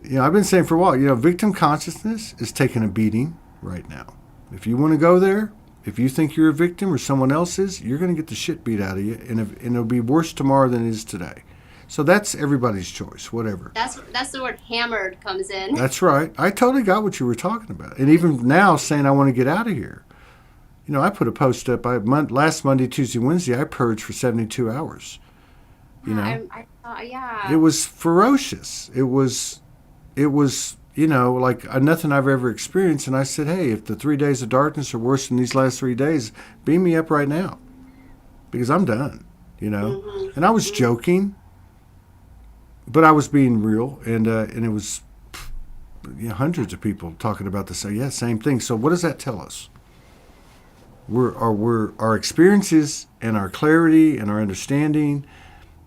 Speaker 1: you know, I've been saying for a while, you know, victim consciousness is taking a beating right now. If you want to go there, if you think you're a victim or someone else is, you're going to get the shit beat out of you, and it'll be worse tomorrow than it is today. So that's everybody's choice, whatever.
Speaker 2: That's the word hammered comes in.
Speaker 1: That's right. I totally got what you were talking about. And even now saying I want to get out of here. You know, I put a post up. Last Monday, Tuesday, Wednesday, I purged for 72 hours. You know?
Speaker 2: Yeah.
Speaker 1: It was ferocious. It was, you know, like nothing I've ever experienced. And I said, hey, if the 3 days of darkness are worse than these last 3 days, beam me up right now. Because I'm done, you know? Mm-hmm. And I was joking. But I was being real, and it was, you know, hundreds of people talking about the same thing. So what does that tell us? Our experiences and our clarity and our understanding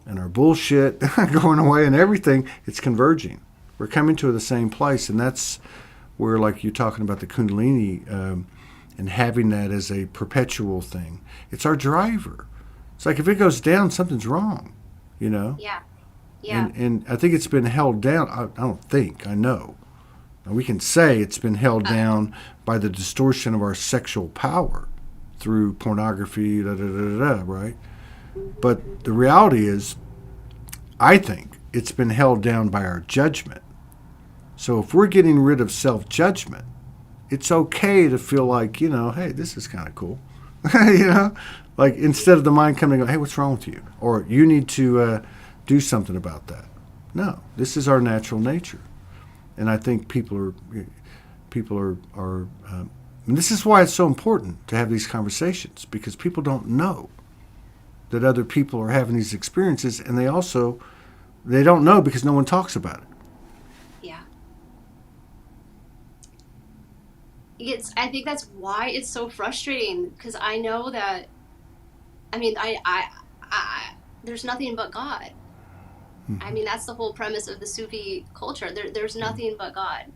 Speaker 1: and our bullshit going away and everything, it's converging. We're coming to the same place, and that's where, like you're talking about the Kundalini and having that as a perpetual thing. It's our driver. It's like if it goes down, something's wrong, you know?
Speaker 2: Yeah. Yeah.
Speaker 1: And I think it's been held down. I don't think, I know. We can say it's been held down by the distortion of our sexual power through pornography, right? But the reality is, I think it's been held down by our judgment. So if we're getting rid of self-judgment, it's okay to feel like, you know, hey, this is kind of cool. You know? Like instead of the mind coming and go, hey, what's wrong with you? Or you need to do something about that. No, this is our natural nature, and I think people are, and this is why it's so important to have these conversations, because people don't know that other people are having these experiences, and they don't know because no one talks about it.
Speaker 2: Yeah. I think that's why it's so frustrating, because I know that. I mean, I there's nothing but God. I mean, that's the whole premise of the Sufi culture. There's nothing but God.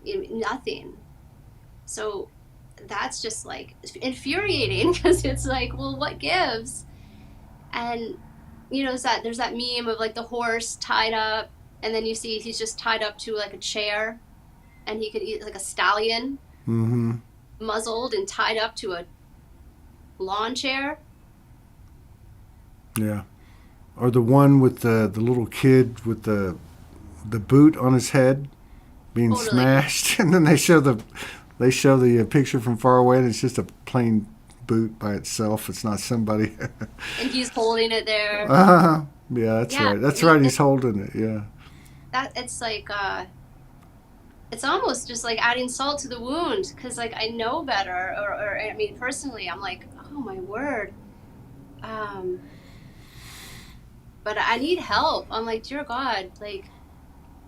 Speaker 2: Nothing. So that's just like infuriating, because it's like, well, what gives? And, you know, there's that meme of like the horse tied up, and then you see he's just tied up to like a chair, and he could eat like a stallion, muzzled and tied up to lawn chair.
Speaker 1: Yeah. Or the one with the little kid with the boot on his head being
Speaker 2: Totally.
Speaker 1: smashed, and then they show the picture from far away, and it's just a plain boot by itself. It's not somebody.
Speaker 2: And he's holding it there.
Speaker 1: Yeah, that's
Speaker 2: Yeah,
Speaker 1: right. That's
Speaker 2: I mean,
Speaker 1: right. He's holding it. Yeah.
Speaker 2: that it's like it's almost just like adding salt to the wound, because like I know better, or I mean personally I'm like, oh my word, but I need help. I'm like, dear God, like,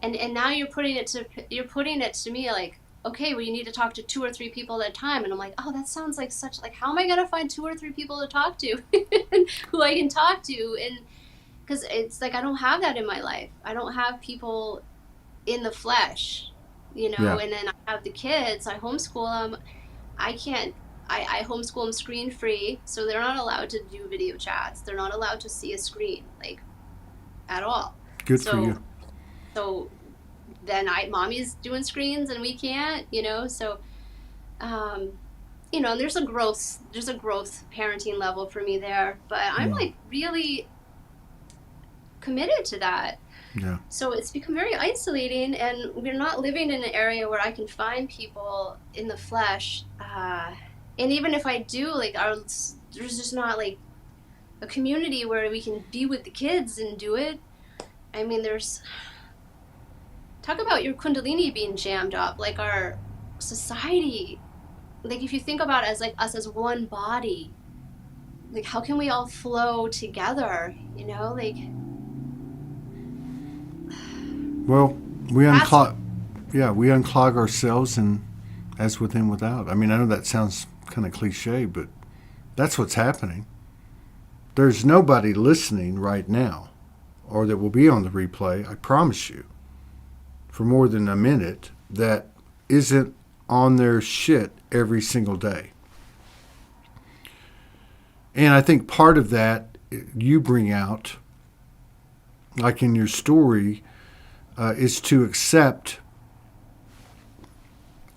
Speaker 2: and now you're putting it to me like, okay, well you need to talk to 2 or 3 people at a time, and I'm like, oh, that sounds like such, like, how am I gonna find 2 or 3 people to talk to who I can talk to? And because it's like I don't have that in my life. I don't have people in the flesh,
Speaker 1: Yeah.
Speaker 2: and then I have the kids. I homeschool them. I can't. I homeschool them screen free, so they're not allowed to do video chats. They're not allowed to see a screen, like, at all.
Speaker 1: Good
Speaker 2: So
Speaker 1: for you.
Speaker 2: so then mommy's doing screens and we can't, so and there's a growth parenting level for me there, but I'm like really committed to that.
Speaker 1: Yeah.
Speaker 2: So it's become very isolating, and we're not living in an area where I can find people in the flesh. And even if I do, like, there's just not like a community where we can be with the kids and do it. I mean, talk about your Kundalini being jammed up, like our society. Like, if you think about it as like us as one body, like, how can we all flow together? Like.
Speaker 1: Well, we unclog ourselves, and as within, without. I mean, I know that sounds kind of cliche, but that's what's happening. There's nobody listening right now, or that will be on the replay, I promise you, for more than a minute, that isn't on their shit every single day. And I think part of that you bring out, like in your story, is to accept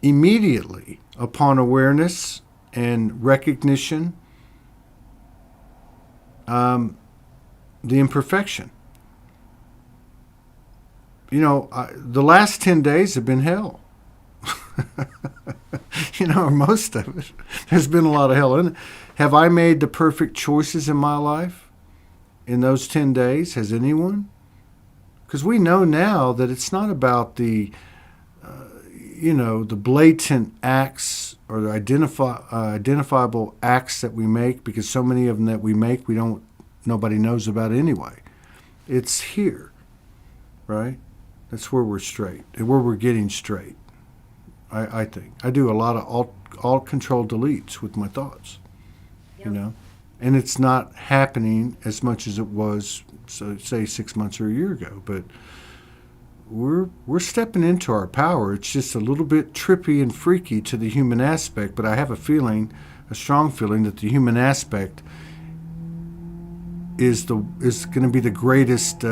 Speaker 1: immediately upon awareness and recognition the imperfection. The last 10 days have been hell. Or most of it. There's been a lot of hell in it. Have I made the perfect choices in my life in those 10 days? Has anyone? Because we know now that it's not about the blatant acts or the identifiable acts that we make, because so many of them that we make, nobody knows about anyway. It's here, right? That's where we're straight, and where we're getting straight. I think I do a lot of alt control deletes with my thoughts,
Speaker 2: Yep.
Speaker 1: and it's not happening as much as it was, so say 6 months or a year ago, but we're stepping into our power. It's just a little bit trippy and freaky to the human aspect, but I have a strong feeling that the human aspect is going to be the greatest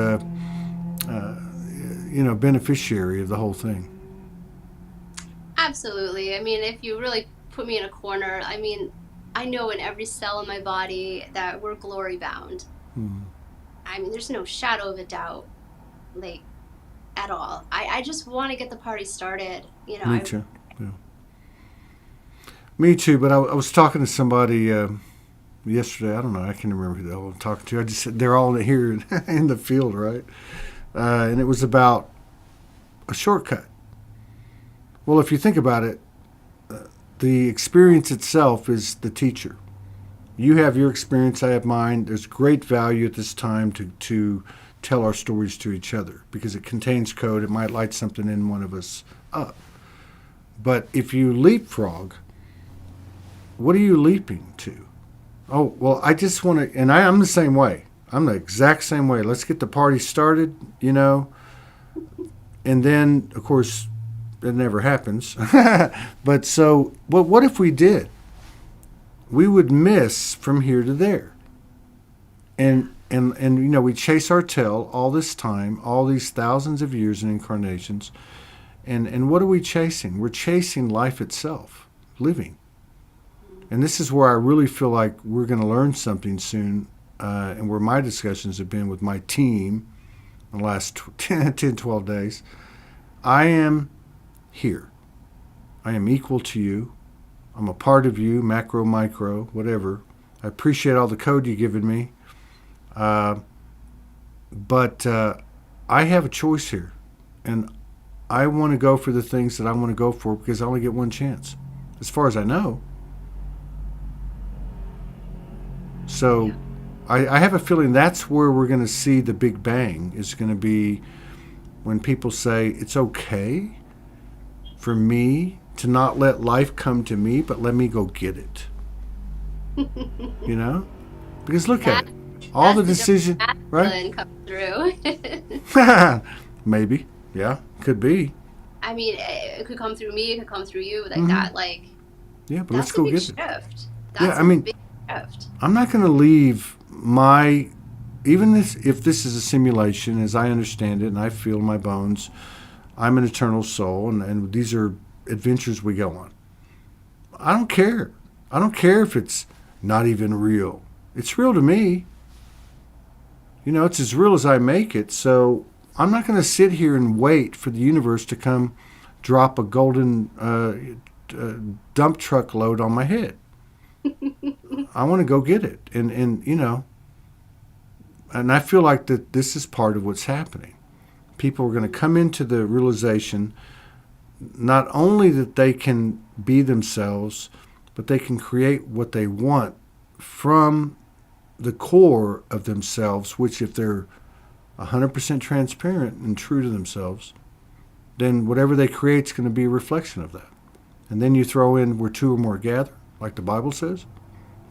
Speaker 1: beneficiary of the whole thing.
Speaker 2: Absolutely. I mean, if you really put me in a corner, I mean, I know in every cell in my body that we're glory bound. I mean, there's no shadow of a doubt, like, at all. I just want to get the party started.
Speaker 1: Me too. Yeah. Me too. But I was talking to somebody yesterday. I don't know. I can't remember who the hell I'm talking to. I just said they're all here in the field, right? And it was about a shortcut. Well, if you think about it, the experience itself is the teacher. You have your experience, I have mine. There's great value at this time to tell our stories to each other, because it contains code. It might light something in one of us up. But if you leapfrog, what are you leaping to? Oh, well, I just want to, and I'm the same way. I'm the exact same way. Let's get the party started, And then, of course, it never happens. But what if we did? We would miss from here to there. And we chase our tail all this time, all these thousands of years and incarnations. And what are we chasing? We're chasing life itself, living. And this is where I really feel like we're going to learn something soon, and where my discussions have been with my team in the last 10, 12 days. I am here. I am equal to you. I'm a part of you, macro, micro, whatever. I appreciate all the code you've given me. But I have a choice here. And I want to go for the things that I want to go for because I only get one chance, as far as I know. So I have a feeling that's where we're going to see the big bang, is going to be when people say it's okay for me to not let life come to me, but let me go get it. You know? Because look at it. All the decision, right?
Speaker 2: Come through.
Speaker 1: Maybe. Yeah, could be.
Speaker 2: I mean, it could come through me, it could come through you, like that, like.
Speaker 1: Yeah, but let's go get it.
Speaker 2: That's
Speaker 1: I mean,
Speaker 2: big shift.
Speaker 1: I'm not going to leave even if this is a simulation, as I understand it, and I feel in my bones, I'm an eternal soul, and these are adventures we go on. I don't care. I don't care if it's not even real. It's real to me. You know, it's as real as I make it. So I'm not going to sit here and wait for the universe to come drop a golden dump truck load on my head. I want to go get it. And you know, and I feel like that this is part of what's happening. People are going to come into the realization not only that they can be themselves, but they can create what they want from the core of themselves, which if they're 100% transparent and true to themselves, then whatever they create is going to be a reflection of that. And then you throw in where two or more gather, like the Bible says.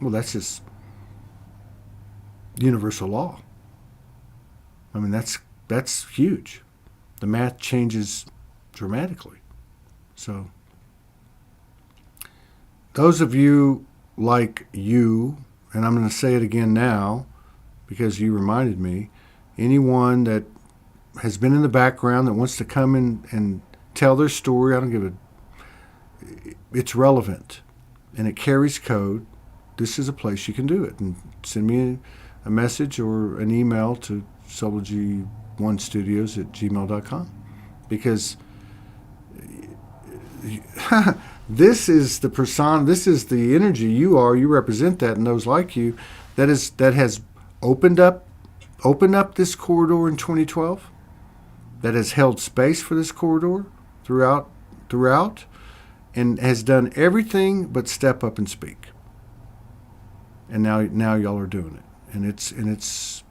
Speaker 1: Well, that's just universal law. I mean, that's huge. The math changes dramatically. So those of you like you, and I'm going to say it again now because you reminded me, anyone that has been in the background that wants to come in and tell their story, I don't give it's relevant and it carries code. This is a place you can do it. And send me a message or an email to SoulogyOneStudios at gmail.com, because this is the persona, this is the energy you are. You represent that, and those like you, that has opened up this corridor in 2012, that has held space for this corridor throughout, and has done everything but step up and speak. And now y'all are doing it, and it's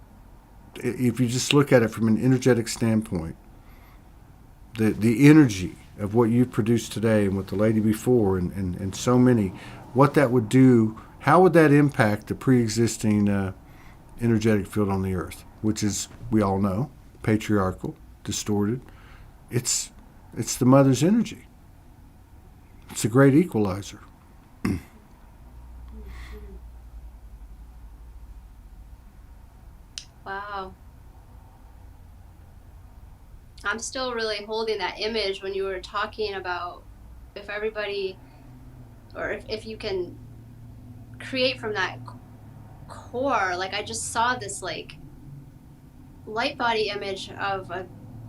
Speaker 1: if you just look at it from an energetic standpoint, the energy of what you've produced today and what the lady before and so many, what that would do, how would that impact the pre-existing energetic field on the earth, which is, we all know, patriarchal, distorted. It's the mother's energy. It's a great equalizer.
Speaker 2: Wow. I'm still really holding that image when you were talking about if everybody, or if you can create from that core. Like, I just saw this like light body image of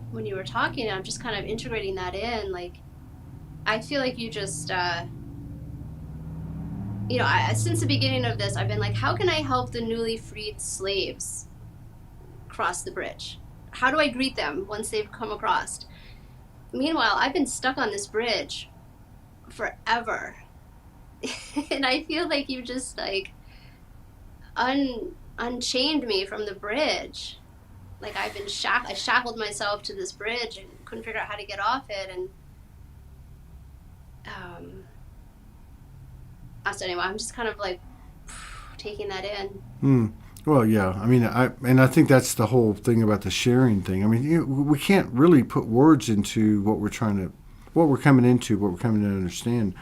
Speaker 2: when you were talking, and I'm just kind of integrating that in. Like, I feel like you just since the beginning of this, I've been like, how can I help the newly freed slaves cross the bridge? How do I greet them once they've come across? Meanwhile, I've been stuck on this bridge forever. And I feel like you just like unchained me from the bridge. Like, I've been I shackled myself to this bridge and couldn't figure out how to get off it. And so anyway, I'm just kind of like taking that in.
Speaker 1: Well, yeah. I mean, I think that's the whole thing about the sharing thing. I mean, we can't really put words into what we're coming to understand.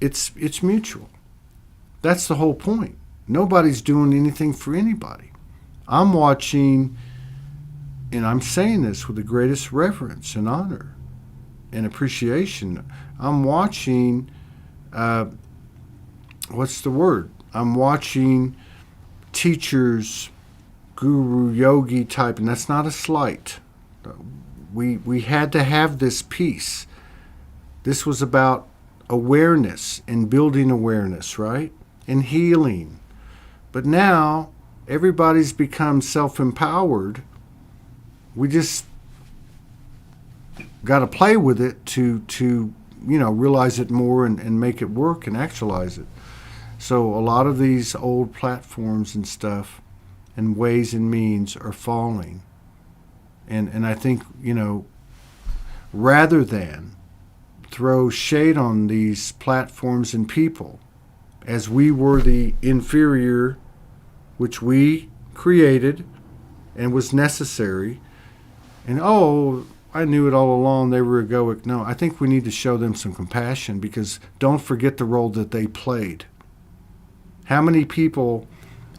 Speaker 1: It's mutual. That's the whole point. Nobody's doing anything for anybody. I'm watching, and I'm saying this with the greatest reverence and honor and appreciation. I'm watching what's the word? I'm watching teachers, guru, yogi type, and that's not a slight. We had to have this piece. This was about awareness and building awareness, right? And healing. But now everybody's become self-empowered. We just got to play with it to realize it more and make it work and actualize it. So a lot of these old platforms and stuff and ways and means are falling. And I think, rather than throw shade on these platforms and people, as we were the inferior, which we created and was necessary, and I knew it all along, they were egoic. No, I think we need to show them some compassion, because don't forget the role that they played. How many people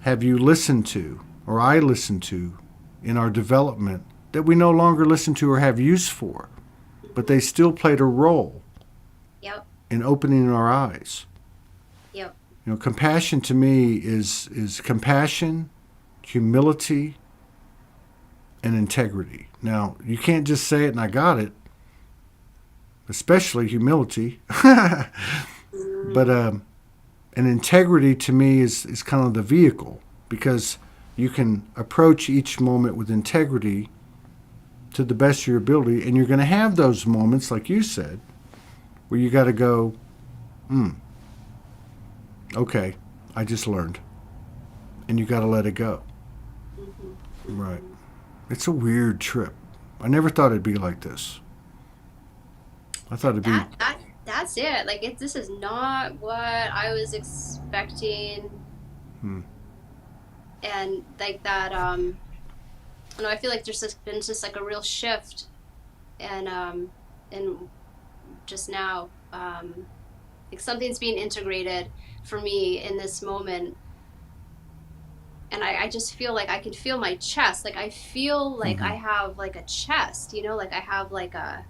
Speaker 1: have you listened to, or I listened to, in our development that we no longer listen to or have use for, but they still played a role in opening our eyes?
Speaker 2: Yep.
Speaker 1: Compassion to me is compassion, humility, and integrity. Now, you can't just say it and I got it, especially humility. But an integrity to me is kind of the vehicle, because you can approach each moment with integrity to the best of your ability, and you're going to have those moments, like you said, where you got to go, okay, I just learned. And you got to let it go. Mm-hmm. Right. It's a weird trip. I never thought it'd be like this. I thought it'd be...
Speaker 2: That's it. Like, this is not what I was expecting. And like that, I feel like there's been just like a real shift, and just now, like something's being integrated for me in this moment, and I just feel like I can feel my chest. Like I feel like I have like a chest, like I have like a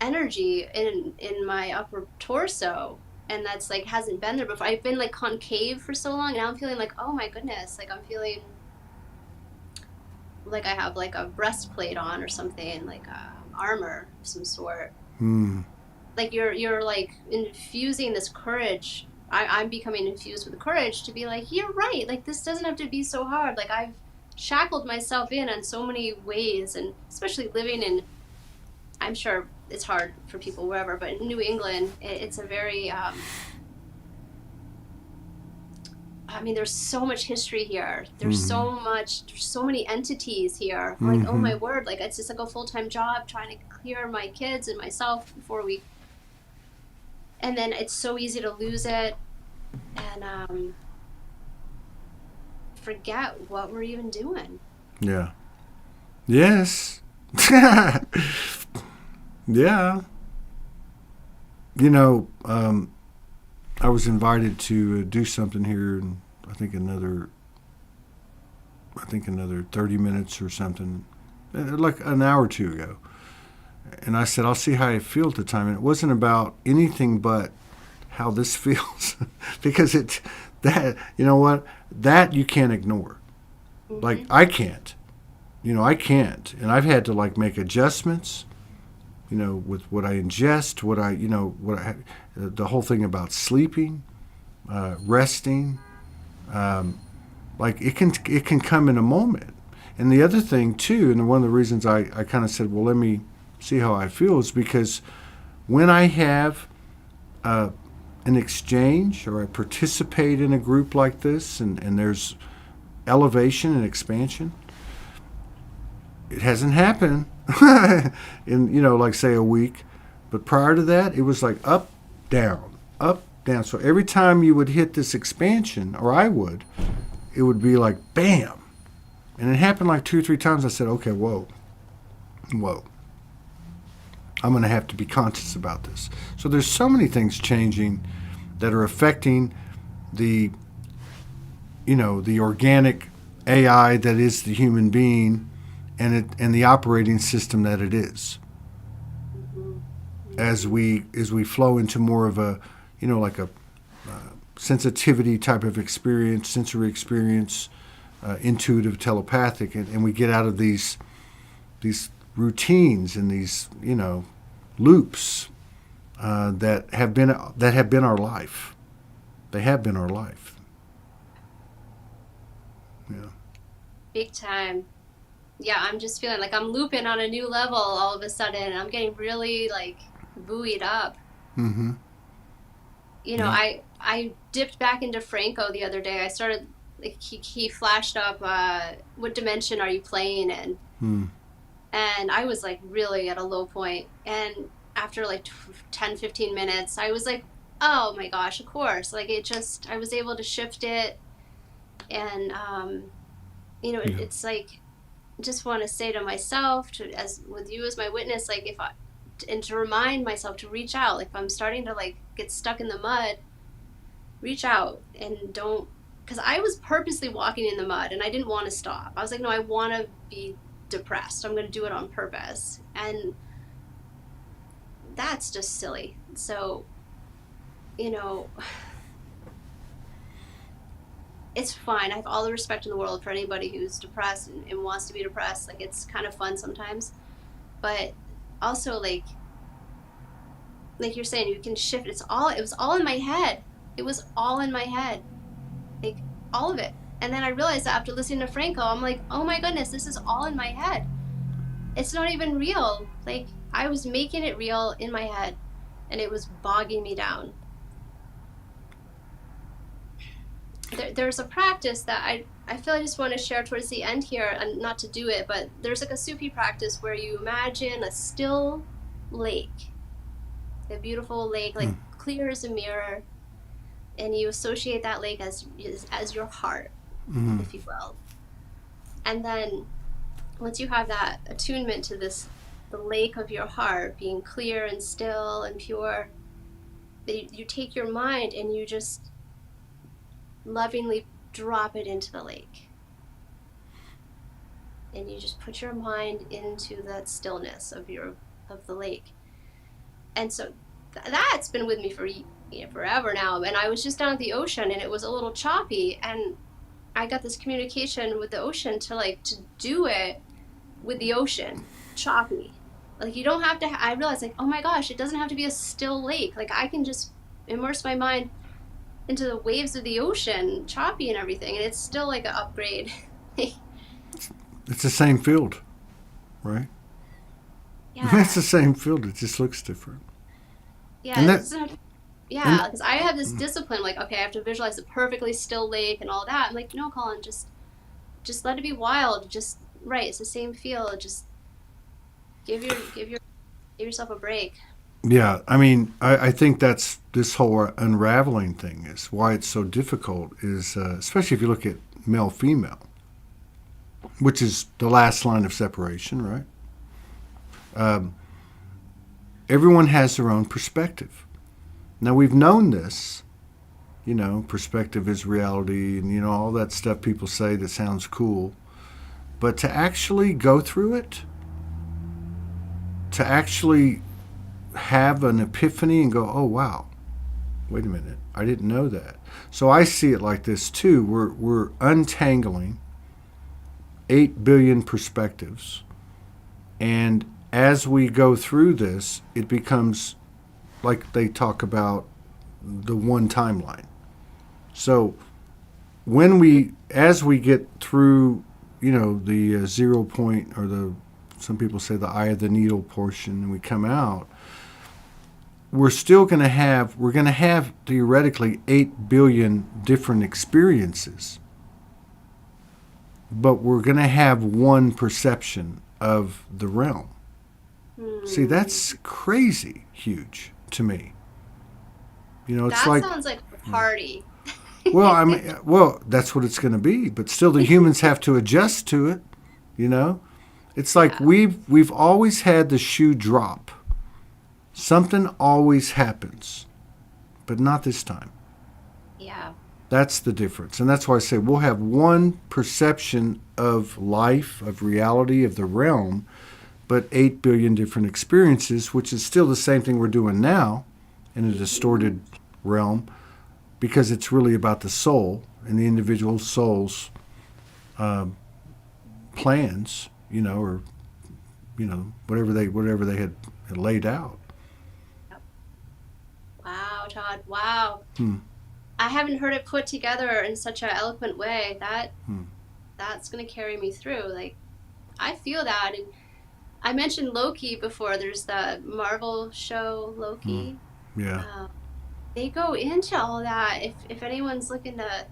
Speaker 2: energy in my upper torso, and that's like hasn't been there before. I've been like concave for so long, and now I'm feeling like, oh my goodness, like I'm feeling like I have like a breastplate on or something, like armor of some sort. Like you're like infusing this courage. I'm becoming infused with courage to be like, you're right, like this doesn't have to be so hard. Like I've shackled myself in on so many ways, and especially living in, I'm sure it's hard for people wherever, but in New England, it's a very there's so much history here. There's there's so many entities here. Like, oh my word, like it's just like a full-time job trying to clear my kids and myself and then it's so easy to lose it and forget what we're even doing.
Speaker 1: Yeah. Yes. Yeah. I was invited to do something here in I think another 30 minutes or something, like an hour or two ago. And I said, I'll see how I feel at the time. And it wasn't about anything but how this feels. Because that you can't ignore. Like, I can't. I can't. And I've had to, like, make adjustments, with what I ingest, the whole thing about sleeping, resting. Like, it can come in a moment. And the other thing, too, and one of the reasons I kind of said, well, let me see how I feel, is because when I have an exchange or I participate in a group like this and there's elevation and expansion, it hasn't happened in, like, say, a week. But prior to that, it was like up, down, up, down. So every time you would hit this expansion, or I would, it would be like, bam. And it happened like 2 or 3 times. I said, okay, whoa. I'm going to have to be conscious about this. So there's so many things changing that are affecting the organic AI that is the human being and the operating system that it is. As we flow into more of a, like a sensitivity type of experience, sensory experience, intuitive, telepathic, and we get out of these routines and these loops that have been our life. They have been our life. Yeah.
Speaker 2: Big time. Yeah, I'm just feeling like I'm looping on a new level all of a sudden. And I'm getting really like buoyed up.
Speaker 1: Mm-hmm.
Speaker 2: I dipped back into Franco the other day. I started like he flashed up, what dimension are you playing in? And I was like really at a low point. And after like 10, 15 minutes, I was like, oh my gosh, of course. Like I was able to shift it. And, it's like, just want to say to myself, as with you as my witness, like and to remind myself to reach out. Like if I'm starting to like get stuck in the mud, reach out and don't, because I was purposely walking in the mud and I didn't want to stop. I was like, no, I want to be depressed. I'm going to do it on purpose. And that's just silly. So, it's fine. I have all the respect in the world for anybody who's depressed and wants to be depressed. Like it's kind of fun sometimes, but also like you're saying, you can shift. It was all in my head. It was all in my head, like all of it. And then I realized that after listening to Franco, I'm like, oh my goodness, this is all in my head. It's not even real. Like I was making it real in my head and it was bogging me down. There's a practice that I feel I just want to share towards the end here, and not to do it, but there's like a Sufi practice where you imagine a still lake, a beautiful lake, like clear as a mirror, and you associate that lake as your heart, if you will. And then once you have that attunement to the lake of your heart being clear and still and pure, you take your mind and you just lovingly drop it into the lake. And you just put your mind into that stillness of the lake. And so that's been with me for forever now. And I was just down at the ocean and it was a little choppy, and I got this communication with the ocean to do it with the ocean, choppy. Like you don't have to, I realized like, oh my gosh, it doesn't have to be a still lake. Like I can just immerse my mind into the waves of the ocean, choppy and everything, and it's still like an upgrade.
Speaker 1: It's the same field, right?
Speaker 2: Yeah.
Speaker 1: It's the same field. It just looks different.
Speaker 2: Yeah. Because I have this discipline, like, okay, I have to visualize a perfectly still lake and all that. I'm like, no, Collyn, just let it be wild. Just right. It's the same feel. Just give yourself a break.
Speaker 1: Yeah, I mean, I think that's this whole unraveling thing is why it's so difficult is, especially if you look at male-female, which is the last line of separation, right? Everyone has their own perspective. Now, we've known this, perspective is reality and, all that stuff people say that sounds cool. But to actually go through it, to actually have an epiphany and go, oh wow, wait a minute, I didn't know that. So I see it like this too. We're untangling 8 billion perspectives, and as we go through this, it becomes like they talk about the one timeline. So as we get through, the 0 point, or some people say the eye of the needle portion, and we come out, we're going to have theoretically 8 billion different experiences, but we're going to have one perception of the realm. See, that's crazy huge to me. It's
Speaker 2: that
Speaker 1: like,
Speaker 2: sounds like a party.
Speaker 1: Well, that's what it's going to be, but still the humans have to adjust to it, It's like we've always had the shoe drop. Something always happens, but not this time.
Speaker 2: Yeah.
Speaker 1: That's the difference. And that's why I say we'll have one perception of life, of reality, of the realm, but 8 billion different experiences, which is still the same thing we're doing now in a distorted realm, because it's really about the soul and the individual soul's plans, or whatever they had laid out.
Speaker 2: Wow, Todd. Wow.
Speaker 1: Hmm.
Speaker 2: I haven't heard it put together in such an eloquent way. That's going to carry me through. Like, I feel that. And I mentioned Loki before. There's the Marvel show, Loki.
Speaker 1: Yeah.
Speaker 2: They go into all that. If anyone's looking to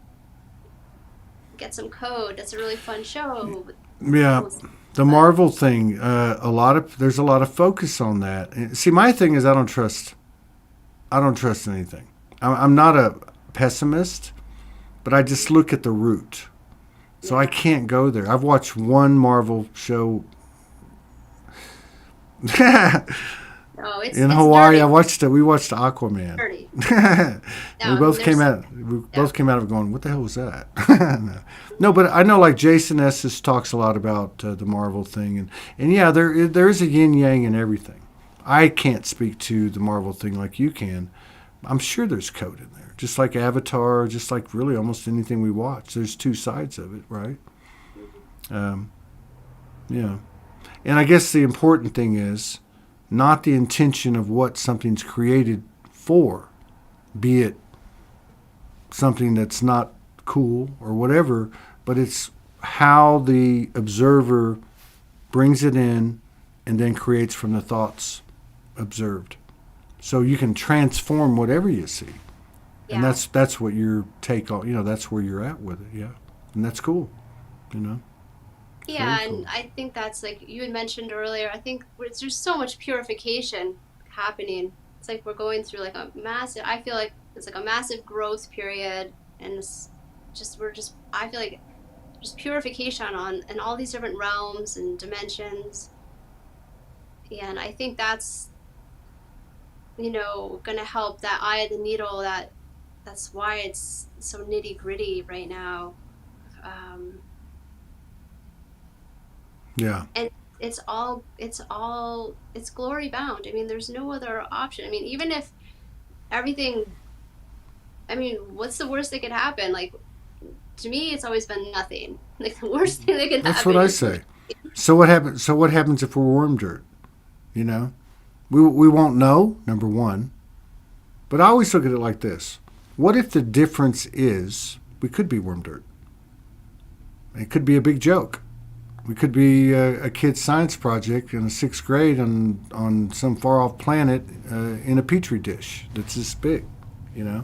Speaker 2: get some code, that's a really fun show.
Speaker 1: Yeah. The Marvel thing, there's a lot of focus on that. See, my thing is I don't trust anything. I'm not a pessimist, but I just look at the root. So I can't go there. I've watched one Marvel show in Hawaii.
Speaker 2: Dirty.
Speaker 1: We watched Aquaman.
Speaker 2: Dirty.
Speaker 1: We both came out of it going, what the hell was that? No, but I know, like, Jason Estes talks a lot about the Marvel thing, and yeah, there is a yin yang in everything. I can't speak to the Marvel thing like you can. I'm sure there's code in there, just like Avatar, just like really almost anything we watch. There's two sides of it, right? Yeah. And I guess the important thing is not the intention of what something's created for, be it something that's not cool or whatever, but it's how the observer brings it in and then creates from the thoughts observed. So you can transform whatever you see. Yeah. And that's what your take on, that's where you're at with it, yeah. And that's cool,
Speaker 2: Yeah,
Speaker 1: Very cool.
Speaker 2: And I think that's, like you had mentioned earlier, I think there's so much purification happening. It's like we're going through like I feel like it's like a massive growth period, and I feel like just purification in all these different realms and dimensions. And I think that's, going to help that eye of the needle. That's why it's so nitty gritty right now.
Speaker 1: Yeah.
Speaker 2: And it's glory bound. I mean, there's no other option. I mean, even if everything, what's the worst that could happen? Like, to me, it's always been nothing. Like, the worst thing that could happen.
Speaker 1: That's what I say. So what happens if we're worm dirt? We won't know, number one. But I always look at it like this. What if the difference is we could be worm dirt? It could be a big joke. We could be a kid's science project in the 6th grade on some far-off planet in a petri dish that's this big,
Speaker 2: Yeah.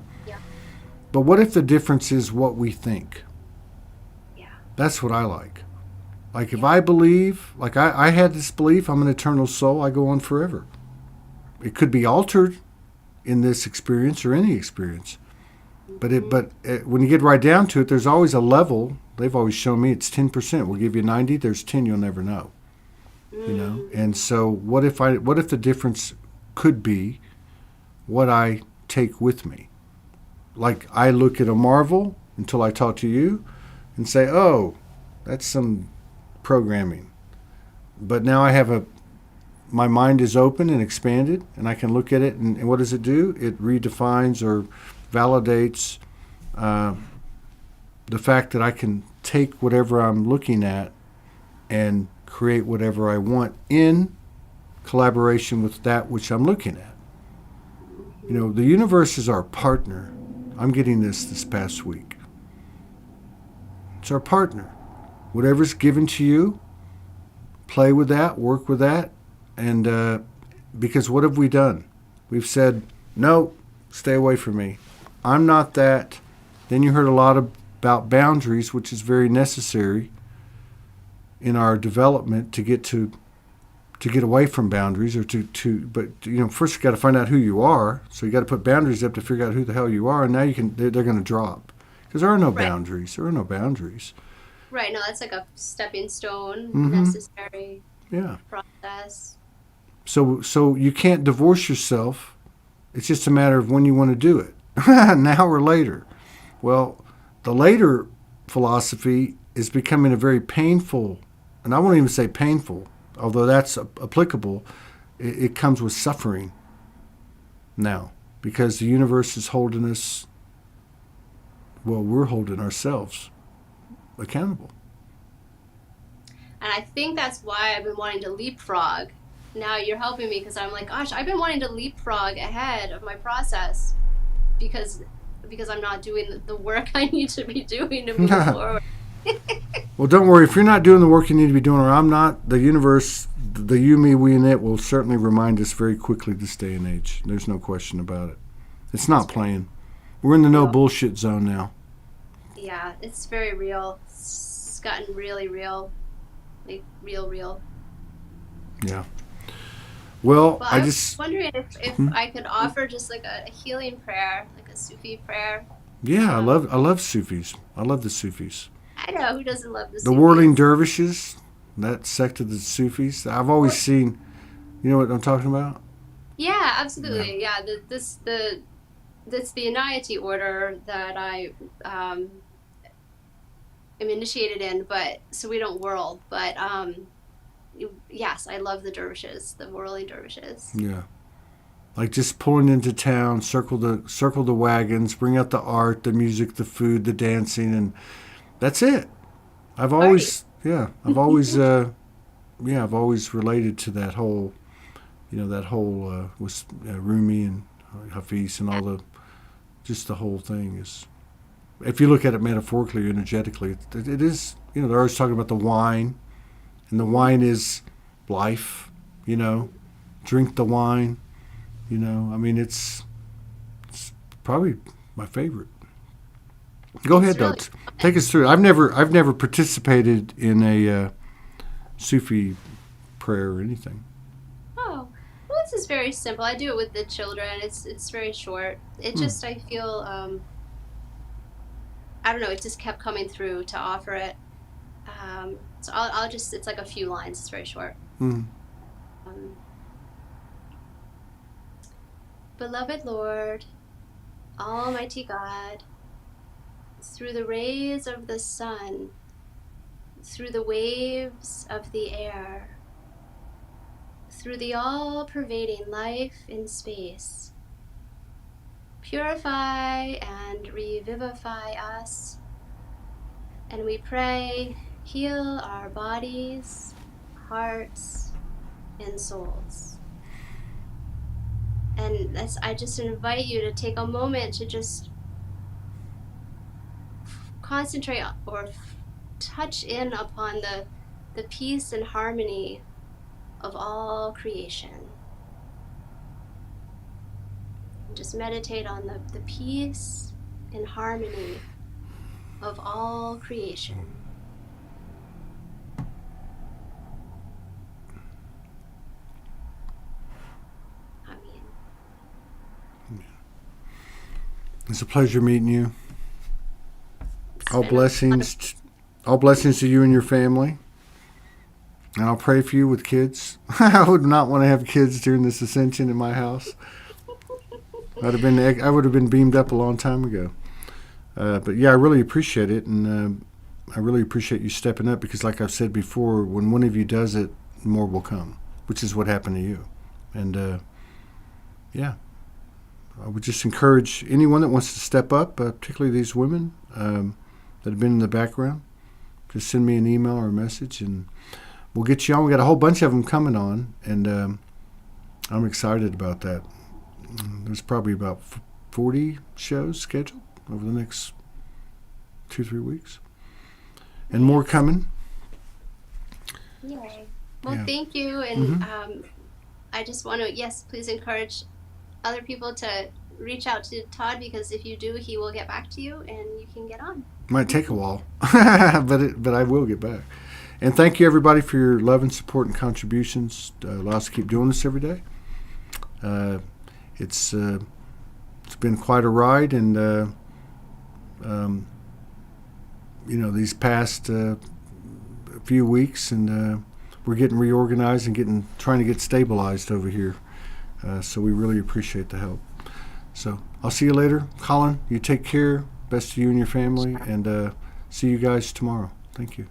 Speaker 1: But what if the difference is what we think?
Speaker 2: Yeah.
Speaker 1: That's what I like. Like, if I believe, like I had this belief, I'm an eternal soul, I go on forever. It could be altered in this experience or any experience. But when you get right down to it, there's always a level. They've always shown me it's 10%. We'll give you 90. There's 10 you'll never know. And so what if the difference could be what I take with me? Like, I look at a Marvel until I talk to you and say, oh, that's some programming. But now I have my mind is open and expanded, and I can look at it, and what does it do? It redefines or validates the fact that I can take whatever I'm looking at and create whatever I want in collaboration with that which I'm looking at. The universe is our partner. I'm getting this past week. It's our partner. Whatever's given to you, play with that, work with that, and because what have we done? We've said, no, stay away from me. I'm not that. Then you heard a lot about boundaries, which is very necessary in our development to get away from boundaries, or but first you got to find out who you are. So you got to put boundaries up to figure out who the hell you are, and now they're going to drop because there are no boundaries. There are no boundaries.
Speaker 2: Right. No, that's like a stepping stone, necessary process.
Speaker 1: So you can't divorce yourself. It's just a matter of when you want to do it, now or later. Well, the later philosophy is becoming a very painful, and I won't even say painful, although that's applicable. It comes with suffering now, because the universe is holding us well, we're holding ourselves accountable.
Speaker 2: And I think that's why I've been wanting to leapfrog. Now you're helping me, because I'm like, gosh, I've been wanting to leapfrog ahead of my process because I'm not doing the work I need to be doing to move forward.
Speaker 1: Well, don't worry. If you're not doing the work you need to be doing, or I'm not, the universe, the you, me, we, and it will certainly remind us very quickly this day and age. There's no question about it. It's not playing. We're in the no bullshit zone now.
Speaker 2: Yeah, it's very real. It's gotten really real. Like, real.
Speaker 1: Yeah. Well,
Speaker 2: I was wondering if I could offer just like a healing prayer, like a Sufi prayer.
Speaker 1: Yeah, I love Sufis. I love the Sufis.
Speaker 2: I know, who doesn't love the Sufis?
Speaker 1: The whirling dervishes, that sect of the Sufis. I've always seen, you know what I'm talking about?
Speaker 2: Yeah, absolutely. Yeah, that's the Inayati order that I am initiated in, but so we don't whirl. But yes, I love the dervishes, the whirling dervishes.
Speaker 1: Yeah. Like just pulling into town, circle the wagons, bring out the art, the music, the food, the dancing, and that's it. I've always related to that whole, with Rumi and Hafiz and all the whole thing is. If you look at it metaphorically, energetically, it is. They're always talking about the wine, and the wine is life. Drink the wine. I mean, it's probably my favorite. Go ahead, though. Take us through. I've never participated in a Sufi prayer or anything.
Speaker 2: Oh, well, this is very simple. I do it with the children. It's very short. It just I feel I don't know. It just kept coming through to offer it. So I'll just. It's like a few lines. It's very short. Beloved Lord, Almighty God, through the rays of the sun, through the waves of the air, through the all-pervading life in space, purify and revivify us, and we pray, heal our bodies, hearts, and souls. And I just invite you to take a moment to just concentrate or touch in upon the peace and harmony of all creation. And just meditate on the peace and harmony of all creation.
Speaker 1: It's a pleasure meeting you. All blessings to you and your family. And I'll pray for you with kids. I would not want to have kids during this ascension in my house. I would have been beamed up a long time ago. But yeah, I really appreciate it, and I really appreciate you stepping up, because like I've said before, when one of you does it, more will come, which is what happened to you. And yeah. I would just encourage anyone that wants to step up, particularly these women that have been in the background, just send me an email or a message, and we'll get you on. We got a whole bunch of them coming on, and I'm excited about that. There's probably about 40 shows scheduled over the next 2-3 weeks, and more coming.
Speaker 2: Yay. Well, thank you, and I just want to, please encourage other people to reach out to Todd, because if you do, he will get back to you and you can get on.
Speaker 1: Might take a while, but I will get back. And thank you, everybody, for your love and support and contributions. Allow us to keep doing this every day. It's been quite a ride, and these past few weeks, and we're getting reorganized and trying to get stabilized over here. So we really appreciate the help. So I'll see you later. Collyn, you take care. Best to you and your family. And see you guys tomorrow. Thank you.